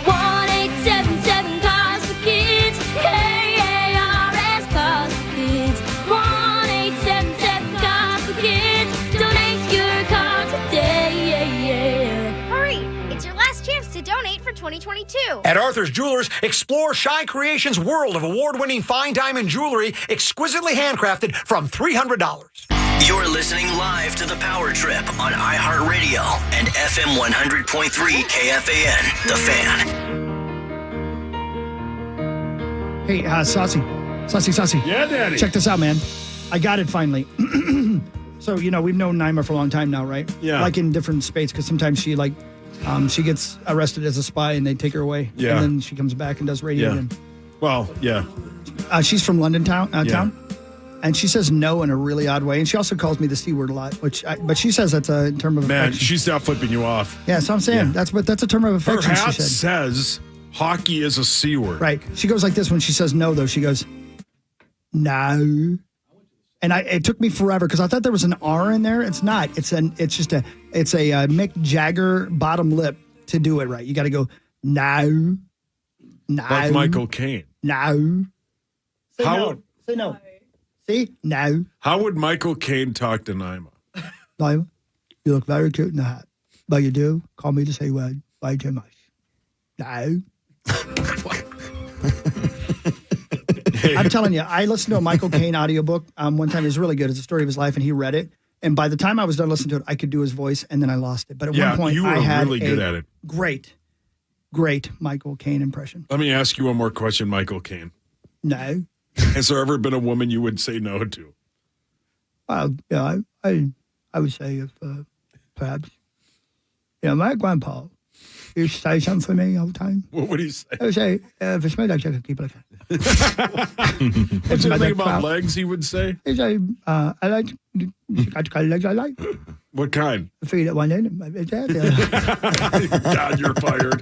Speaker 23: 1-877 Cars for Kids. KARS Cars for Kids. 1-877 Cars for Kids. Donate your car today.
Speaker 25: Hurry! It's your last chance to donate for 2022.
Speaker 26: At Arthur's Jewelers, explore Shy Creations' world of award-winning fine diamond jewelry, exquisitely handcrafted from $300.
Speaker 6: You're listening live to The Power Trip on iHeartRadio and FM 100.3 KFAN, The Fan.
Speaker 1: Hey, Saucy.
Speaker 4: Yeah, Daddy.
Speaker 1: Check this out, man. I got it finally. So, you know, we've known Naima for a long time now, right?
Speaker 4: Yeah.
Speaker 1: Like in different spates, because sometimes she she gets arrested as a spy and they take her away.
Speaker 4: Yeah.
Speaker 1: And then she comes back and does radio again.
Speaker 4: Well, yeah.
Speaker 1: She's from London town. And she says no in a really odd way. And she also calls me the C word a lot, but she says that's a term of affection.
Speaker 4: Man, she's not flipping you off.
Speaker 1: Yeah, so I'm saying that's a term of affection.
Speaker 4: Her hat
Speaker 1: she said.
Speaker 4: says hockey is a C word.
Speaker 1: Right. She goes like this when she says no, though. She goes, no. And it took me forever because I thought there was an R in there. It's not. It's a Mick Jagger bottom lip to do it right. You got to go no. No.
Speaker 4: Like Michael Caine.
Speaker 1: No. Say
Speaker 4: How
Speaker 1: no.
Speaker 4: would-
Speaker 1: Say no. See? No.
Speaker 4: How would Michael Caine talk to Naima?
Speaker 1: Naima, you look very cute in the hat. But you do call me the same word way too much. No. I'm telling you, I listened to a Michael Caine audiobook one time. It was really good. It's a story of his life, and he read it. And by the time I was done listening to it, I could do his voice, and then I lost it. But at one point,
Speaker 4: you were
Speaker 1: I had
Speaker 4: really good at it.
Speaker 1: Great Michael Caine impression.
Speaker 4: Let me ask you one more question, Michael Caine.
Speaker 1: No.
Speaker 4: Has there ever been a woman you would say no to?
Speaker 1: Yeah, I would say if perhaps, my grandpa used to say something for me all the time.
Speaker 4: What would he say?
Speaker 1: I would say, if it smells like chicken, keep it like that.
Speaker 4: What's the thing about legs he would say?
Speaker 1: He'd say, I like, you got the kind of legs I like.
Speaker 4: What kind?
Speaker 1: The feet at one end.
Speaker 4: God, you're fired.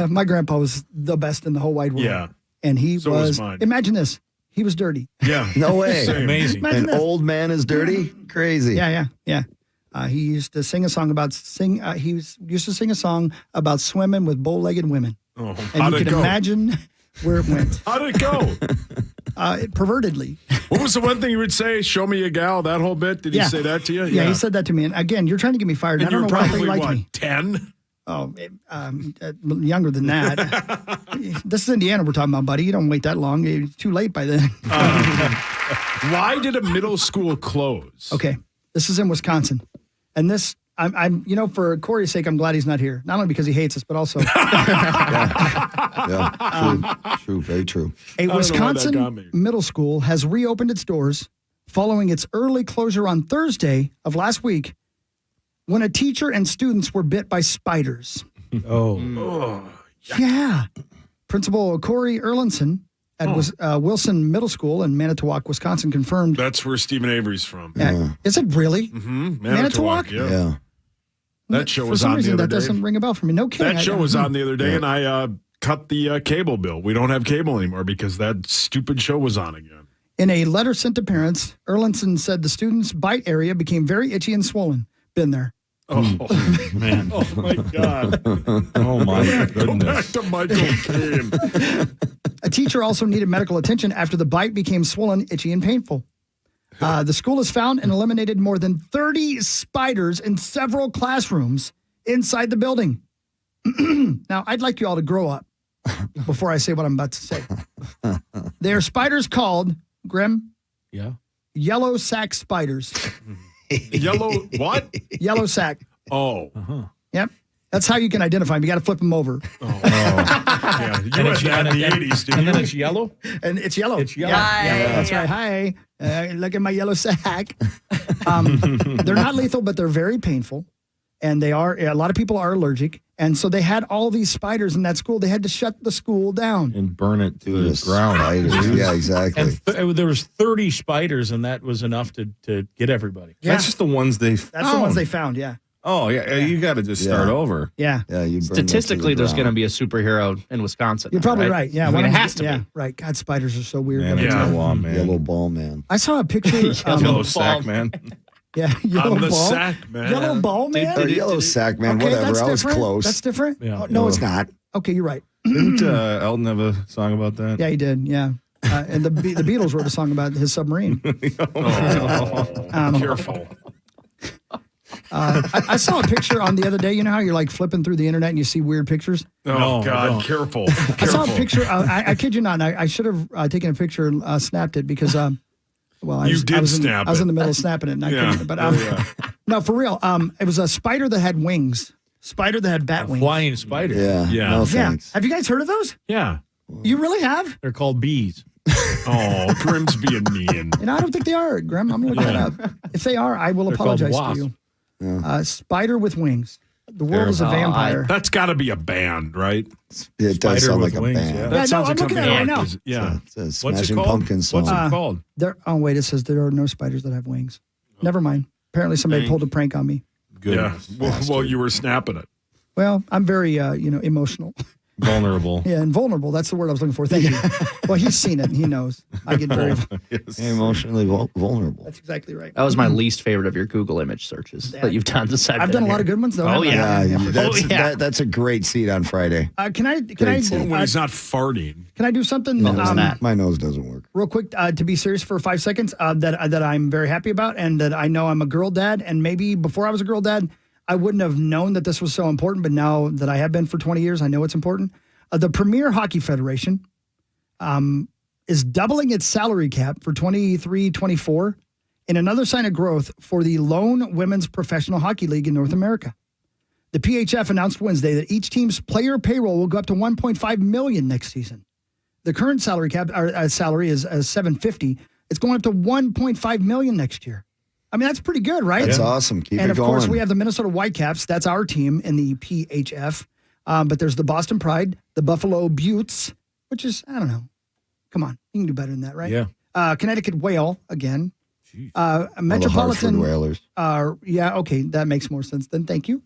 Speaker 1: My grandpa was the best in the whole wide world.
Speaker 4: Yeah.
Speaker 1: And he
Speaker 4: So was mine.
Speaker 1: imagine this, he was dirty.
Speaker 4: Yeah.
Speaker 5: No way.
Speaker 3: Amazing.
Speaker 5: An old man is dirty? Crazy.
Speaker 1: Yeah. He used to sing a song about used to sing a song about swimming with bow-legged women.
Speaker 4: Oh,
Speaker 1: And
Speaker 4: how'd
Speaker 1: you
Speaker 4: it
Speaker 1: can
Speaker 4: go?
Speaker 1: imagine where it went.
Speaker 4: How'd it go?
Speaker 1: Pervertedly.
Speaker 4: What was the one thing you would say? Show me a gal, that whole bit? Did he say that to you?
Speaker 1: Yeah, he said that to me. And again, you're trying to get me fired.
Speaker 4: And
Speaker 1: I don't
Speaker 4: you
Speaker 1: know
Speaker 4: were
Speaker 1: why they
Speaker 4: probably,
Speaker 1: like
Speaker 4: what,
Speaker 1: me.
Speaker 4: 10?
Speaker 1: Oh, younger than that. This is Indiana we're talking about, buddy. You don't wait that long. It's too late by then.
Speaker 4: Why did a middle school close?
Speaker 1: Okay, this is in Wisconsin. And this, I'm for Corey's sake, I'm glad he's not here. Not only because he hates us, but also.
Speaker 5: True, very true.
Speaker 1: A
Speaker 4: I don't know why that got
Speaker 1: Wisconsin
Speaker 4: me.
Speaker 1: middle school has reopened its doors following its early closure on Thursday of last week when a teacher and students were bit by spiders.
Speaker 3: Oh.
Speaker 1: Yeah. Principal Corey Erlinson at Wilson Middle School in Manitowoc, Wisconsin confirmed.
Speaker 4: That's where Stephen Avery's from.
Speaker 1: Is it really?
Speaker 4: Mm-hmm.
Speaker 1: Manitowoc?
Speaker 4: Yeah. That show
Speaker 1: For
Speaker 4: was
Speaker 1: some
Speaker 4: on
Speaker 1: reason,
Speaker 4: the other
Speaker 1: that
Speaker 4: day.
Speaker 1: doesn't ring a bell for me. No kidding.
Speaker 4: That show was on the other day, and I cut the cable bill. We don't have cable anymore because that stupid show was on again.
Speaker 1: In a letter sent to parents, Erlinson said the student's bite area became very itchy and swollen. Been there.
Speaker 4: Oh,
Speaker 3: man.
Speaker 4: Oh, my God.
Speaker 3: Oh, my
Speaker 4: Go back
Speaker 3: goodness.
Speaker 4: to Michael Caine.
Speaker 1: A teacher also needed medical attention after the bite became swollen, itchy, and painful. The school has found and eliminated more than 30 spiders in several classrooms inside the building. Now, I'd like you all to grow up before I say what I'm about to say. They are spiders called, Grimm,
Speaker 3: Yeah.
Speaker 1: yellow sac spiders.
Speaker 4: Yellow what?
Speaker 1: Yellow sac.
Speaker 4: Oh.
Speaker 1: Yep. That's how you can identify them. You got to flip them over.
Speaker 4: Yeah. You had that in the 80s, didn't
Speaker 3: And
Speaker 4: you?
Speaker 3: then it's yellow?
Speaker 1: And it's yellow.
Speaker 3: It's yellow.
Speaker 1: Yeah, that's right. Hi. Look at my yellow sack. They're not lethal, but they're very painful. And they are, a lot of people are allergic. And so they had all these spiders in that school. They had to shut the school down.
Speaker 7: And burn it to the
Speaker 5: Yes,
Speaker 7: ground.
Speaker 5: spiders. Yeah, exactly.
Speaker 3: And there was 30 spiders, and that was enough to get everybody.
Speaker 1: Yeah.
Speaker 7: That's just the ones they found.
Speaker 1: That's the ones they found, yeah.
Speaker 7: Oh, yeah. You got to just start over.
Speaker 1: Yeah.
Speaker 5: Yeah, you burn
Speaker 13: Statistically,
Speaker 5: that
Speaker 13: there's
Speaker 5: to
Speaker 13: going
Speaker 5: the
Speaker 13: to be a superhero in Wisconsin.
Speaker 1: You're probably right. Yeah.
Speaker 13: I mean,
Speaker 1: Why
Speaker 13: it
Speaker 1: don't
Speaker 13: has to
Speaker 1: you-
Speaker 13: be.
Speaker 1: Yeah, right. God, spiders are so weird.
Speaker 7: Man,
Speaker 1: Let me
Speaker 7: it's
Speaker 1: tell you.
Speaker 7: no man.
Speaker 5: Yellow ball man.
Speaker 1: I saw a picture.
Speaker 7: Yellow sack, man.
Speaker 1: Yeah, yellow
Speaker 4: On the
Speaker 1: ball.
Speaker 4: sack, man.
Speaker 1: Yellow ball, man.
Speaker 5: Or yellow sack man,
Speaker 1: Okay,
Speaker 5: whatever.
Speaker 1: that's
Speaker 5: I was
Speaker 1: different.
Speaker 5: close.
Speaker 1: That's different.
Speaker 3: Yeah.
Speaker 1: Oh, no, it's
Speaker 5: not.
Speaker 1: Okay, you're right.
Speaker 7: Didn't Elton have a song about that?
Speaker 1: Yeah, he did. Yeah. And the Beatles wrote a song about his submarine.
Speaker 4: Careful.
Speaker 1: I saw a picture on the other day. You know how you're like flipping through the internet and you see weird pictures?
Speaker 4: Oh,
Speaker 3: No, I
Speaker 4: God.
Speaker 3: don't.
Speaker 4: Careful.
Speaker 1: I saw a
Speaker 4: Careful.
Speaker 1: picture. I kid you not. I should have taken a picture and snapped it because, I
Speaker 4: You did snap
Speaker 1: I was
Speaker 4: it.
Speaker 1: in the middle of snapping it. And I
Speaker 4: Yeah.
Speaker 1: couldn't, but
Speaker 4: Yeah.
Speaker 1: no, for real. It was a spider that had wings. Spider that had bat wings.
Speaker 3: Flying spiders.
Speaker 5: Yeah.
Speaker 4: Yeah.
Speaker 5: No
Speaker 1: Yeah.
Speaker 5: thanks.
Speaker 1: Have you guys heard of those?
Speaker 4: Yeah.
Speaker 1: You really have?
Speaker 3: They're called bees.
Speaker 4: Oh, Grimm's being mean.
Speaker 1: And I don't think they are, Grimm. I'm going to look that up. If they are, I will
Speaker 3: They're called
Speaker 1: apologize to you. Spider with wings. The world is a vampire.
Speaker 4: That's got to be a band, right?
Speaker 5: It does
Speaker 3: Spider
Speaker 5: sound
Speaker 3: with
Speaker 5: like
Speaker 3: wings,
Speaker 5: a band.
Speaker 3: yeah.
Speaker 4: That
Speaker 1: no,
Speaker 4: sounds
Speaker 1: I'm
Speaker 4: like
Speaker 1: looking
Speaker 4: a
Speaker 1: at it right
Speaker 4: band.
Speaker 1: now.
Speaker 4: Yeah.
Speaker 5: It's a
Speaker 3: What's it
Speaker 5: Smashing
Speaker 3: called?
Speaker 5: Pumpkins song.
Speaker 3: What's it called?
Speaker 1: Wait, it says there are no spiders that have wings. Never mind. Apparently somebody pulled a prank on me.
Speaker 4: Yeah. Well, you were snapping it.
Speaker 1: Well, I'm very, emotional.
Speaker 7: Vulnerable.
Speaker 1: Yeah, and vulnerable. That's the word I was looking for. Thank you. Well, he's seen it and he knows. I get very.
Speaker 5: Emotionally vulnerable.
Speaker 1: That's exactly right.
Speaker 13: That was my least favorite of your Google image searches that you've done this.
Speaker 1: I've done a lot of good ones, though.
Speaker 13: Oh, yeah.
Speaker 5: That's a great seat on Friday.
Speaker 1: Can I
Speaker 4: when he's not farting.
Speaker 1: Can I do something?
Speaker 5: My nose doesn't work.
Speaker 1: Real quick, to be serious for 5 seconds, that I'm very happy about, and that I know I'm a girl dad, and maybe before I was a girl dad, I wouldn't have known that this was so important, but now that I have been for 20 years, I know it's important. The Premier Hockey Federation is doubling its salary cap for 23-24 in another sign of growth for the lone women's professional hockey league in North America. The PHF announced Wednesday that each team's player payroll will go up to $1.5 million next season. The current salary cap salary is $750. It's going up to $1.5 million next year. I mean, that's pretty good, right?
Speaker 5: That's awesome. Keep it going.
Speaker 1: And of course, we have the Minnesota Whitecaps. That's our team in the PHF. But there's the Boston Pride, the Buffalo Buttes, which is, I don't know. Come on. You can do better than that, right?
Speaker 3: Yeah.
Speaker 1: Connecticut Whale, again.
Speaker 5: Metropolitan.
Speaker 1: The
Speaker 5: Hartford Whalers.
Speaker 1: Yeah, okay. That makes more sense then. Thank you.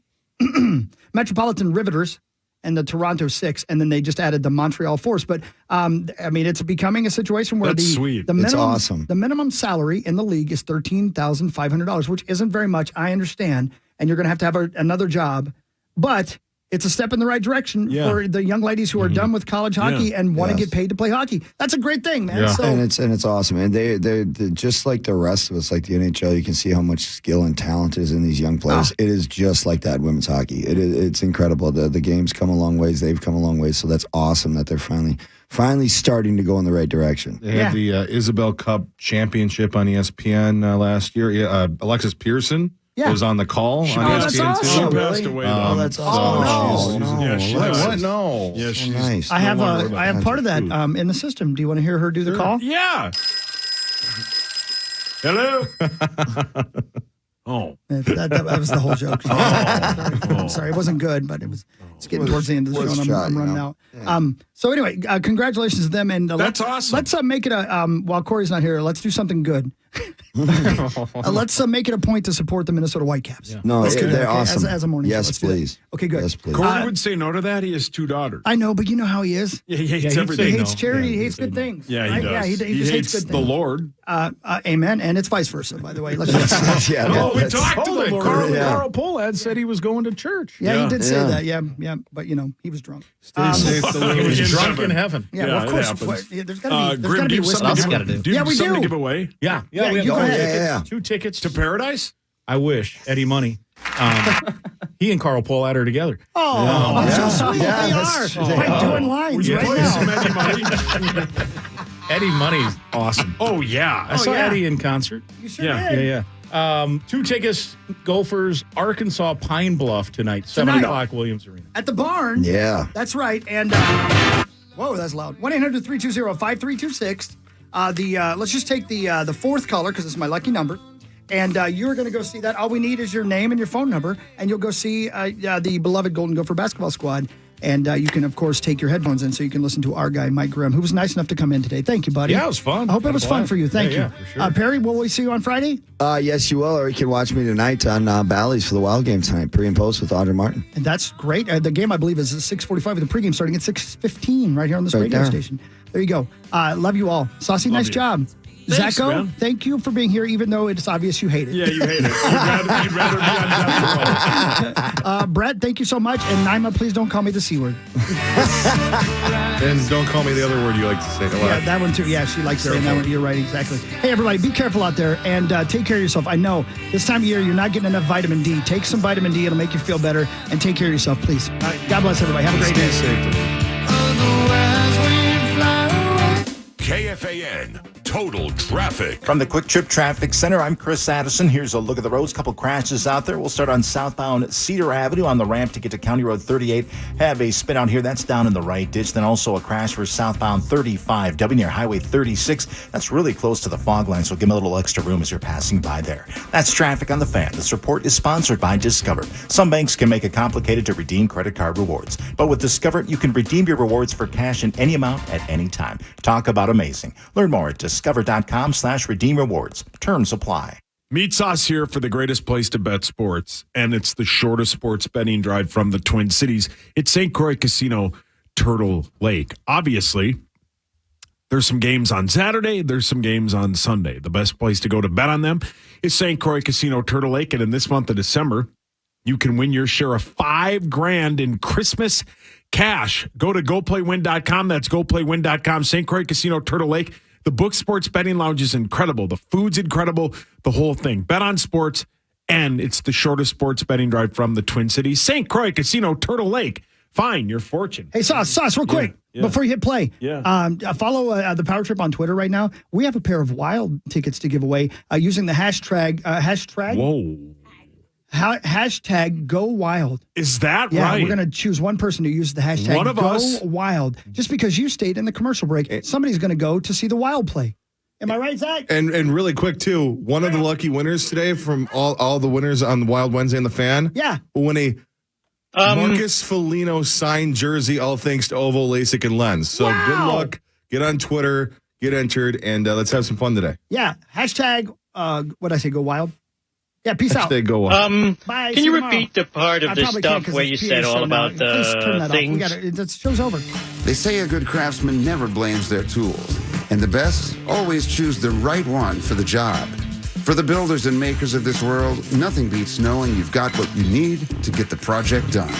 Speaker 1: Metropolitan Riveters and the Toronto Six, and then they just added the Montreal Force. But, I mean, it's becoming a situation where
Speaker 4: That's
Speaker 1: the
Speaker 4: sweet.
Speaker 1: minimum,
Speaker 5: It's awesome.
Speaker 1: The minimum salary in the league is $13,500, which isn't very much, I understand, and you're going to have another job. But it's a step in the right direction for the young ladies who are done with college hockey and want to get paid to play hockey. That's a great thing, man.
Speaker 7: Yeah.
Speaker 1: So,
Speaker 5: And it's awesome. And they're just like the rest of us, like the NHL. You can see how much skill and talent is in these young players. It is just like that women's hockey. It's incredible. The game's come a long ways. They've come a long ways. So that's awesome that they're finally starting to go in the right direction.
Speaker 7: They had the Isabel Cup championship on ESPN last year. Alexis Pearson was on the call on ESPN
Speaker 1: that's awesome.
Speaker 4: She
Speaker 7: too.
Speaker 4: passed away.
Speaker 1: Oh, that's awesome.
Speaker 4: Yeah, she
Speaker 7: What?
Speaker 4: does.
Speaker 7: No.
Speaker 4: Yeah, she's
Speaker 5: nice.
Speaker 1: I have
Speaker 4: no longer
Speaker 1: I have part of that in the system. Do you want to hear her do the call?
Speaker 4: Yeah. Hello. Oh.
Speaker 1: That was the whole joke. I'm sorry, it wasn't good, but it's getting towards the end of the show, and I'm running out. Yeah. So anyway, congratulations to them, and
Speaker 4: that's awesome.
Speaker 1: Let's make it while Corey's not here, let's do something good. Let's make it a point to support the Minnesota Whitecaps.
Speaker 5: Yeah. No, they're awesome.
Speaker 1: As a morning show. Let's
Speaker 5: please.
Speaker 1: Okay, good.
Speaker 5: Yes, please.
Speaker 4: Corey would say no to that. He has 2 daughters.
Speaker 1: I know, but you know how he is.
Speaker 4: Yeah, he hates everything.
Speaker 1: He hates charity. He hates good things.
Speaker 4: Yeah, he
Speaker 1: right?
Speaker 4: does.
Speaker 1: Yeah, he just hates good things.
Speaker 4: The Lord.
Speaker 1: Amen. And it's vice versa, by the way. Let's just
Speaker 5: Yeah,
Speaker 4: we talked to the Lord.
Speaker 3: Carl Pohlad said he was going to church.
Speaker 1: Yeah, he did say that. Yeah. But he was drunk.
Speaker 3: He was drunk in heaven.
Speaker 1: Yeah, well, of course. There's got to be.
Speaker 4: Grim, do you have something
Speaker 13: got to do?
Speaker 4: Do you have
Speaker 1: we
Speaker 4: something
Speaker 1: do.
Speaker 4: to give away?
Speaker 3: Yeah,
Speaker 1: you go ahead.
Speaker 3: 2 tickets
Speaker 4: To Paradise?
Speaker 3: I wish. Eddie Money. He and Carl Pohlad are together.
Speaker 1: Oh, that's so sweet. They are. Right, doing lines right now.
Speaker 3: Eddie Money's awesome.
Speaker 4: Oh, yeah.
Speaker 3: I saw Eddie in concert.
Speaker 1: You sure
Speaker 3: Yeah. 2 tickets, Gophers, Arkansas Pine Bluff tonight, 7 o'clock, Williams Arena.
Speaker 1: At the barn.
Speaker 5: Yeah.
Speaker 1: That's right. And, whoa, that's loud. 1-800-320-5326. Let's just take the fourth caller because it's my lucky number. And you're going to go see that. All we need is your name and your phone number, and you'll go see the beloved Golden Gopher basketball squad. And you can, of course, take your headphones in so you can listen to our guy, Mike Grimm, who was nice enough to come in today. Thank you, buddy.
Speaker 3: Yeah, it was fun.
Speaker 1: I hope it was fun for you. Thank you.
Speaker 3: Yeah, for sure.
Speaker 1: Perry, will we see you on Friday?
Speaker 5: Yes, you will. Or you can watch me tonight on Bally's for the Wild game tonight, pre and post with Audrey Martin.
Speaker 1: And that's great. The game, I believe, is at 6:45 with the pregame starting at 6:15 right here on this radio
Speaker 5: there.
Speaker 1: station. There you go. Love you all. Saucy, nice job.
Speaker 4: Thanks,
Speaker 1: Zacho,
Speaker 4: man.
Speaker 1: thank you for being here, even though it's obvious you hate it.
Speaker 4: Yeah, you hate it. You'd rather be on death row.
Speaker 1: Brett, thank you so much. And Naima, please don't call me the C word.
Speaker 7: And don't call me the other word you like to say a lot.
Speaker 1: Yeah, that one too. Yeah, she likes saying that one. You're right, exactly. Hey, everybody, be careful out there and take care of yourself. I know this time of year you're not getting enough vitamin D. Take some vitamin D. It'll make you feel better. And take care of yourself, please. All right, God bless everybody. Have a great day.
Speaker 14: KFAN Total Traffic.
Speaker 2: From the Quick Trip Traffic Center, I'm Chris Addison. Here's a look at the roads. Couple crashes out there. We'll start on southbound Cedar Avenue on the ramp to get to County Road 38. Have a spin out here. That's down in the right ditch. Then also a crash for southbound 35W near Highway 36. That's really close to the fog line, so give them a little extra room as you're passing by there. That's traffic on the fan. This report is sponsored by Discover. Some banks can make it complicated to redeem credit card rewards, but with Discover, you can redeem your rewards for cash in any amount at any time. Talk about amazing. Learn more at discover.com/redeem rewards. Terms apply.
Speaker 4: Meet Sauce here for the greatest place to bet sports, and it's the shortest sports betting drive from the Twin Cities. It's St. Croix Casino. Turtle Lake. Obviously, there's some games on Saturday. There's some games on Sunday. The best place to go to bet on them is St. Croix Casino Turtle Lake. And in this month of December, you can win your share of $5,000 in Christmas cash. Go to GoPlayWin.com. That's GoPlayWin.com. St. Croix Casino Turtle Lake. The Book Sports Betting Lounge is incredible. The food's incredible. The whole thing. Bet on sports, and it's the shortest sports betting drive from the Twin Cities. St. Croix Casino Turtle Lake. Find your fortune.
Speaker 1: Hey, Sauce, real quick, before you hit play.
Speaker 4: Yeah.
Speaker 1: Follow the Power Trip on Twitter right now. We have a pair of Wild tickets to give away using the hashtag.
Speaker 4: Whoa.
Speaker 1: Hashtag Go Wild.
Speaker 4: Is that
Speaker 1: yeah,
Speaker 4: right?
Speaker 1: We're going to choose one person who uses the hashtag
Speaker 4: One of
Speaker 1: Go
Speaker 4: us.
Speaker 1: Wild. Just because you stayed in the commercial break, somebody's going to go to see the Wild play. Am I right, Zach?
Speaker 7: And really quick, too, one of the lucky winners today from all the winners on the Wild Wednesday and the Fan will win a Marcus Foligno signed jersey, all thanks to Ovo, LASIK, and Lens. So good luck. Get on Twitter, get entered, and let's have some fun today.
Speaker 1: Yeah. Hashtag, what did I say, Go Wild? Yeah, peace out.
Speaker 7: Go Wild.
Speaker 1: Bye.
Speaker 8: Can you repeat the part of the stuff where you said all about the things?
Speaker 1: The show's over.
Speaker 9: They say a good craftsman never blames their tools, and the best always choose the right one for the job. For the builders and makers of this world, nothing beats knowing you've got what you need to get the project done.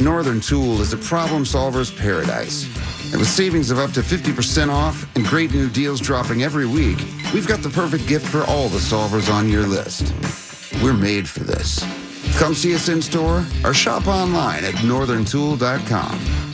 Speaker 9: Northern Tool is a problem solver's paradise. And with savings of up to 50% off and great new deals dropping every week, we've got the perfect gift for all the solvers on your list. We're made for this. Come see us in store or shop online at northerntool.com.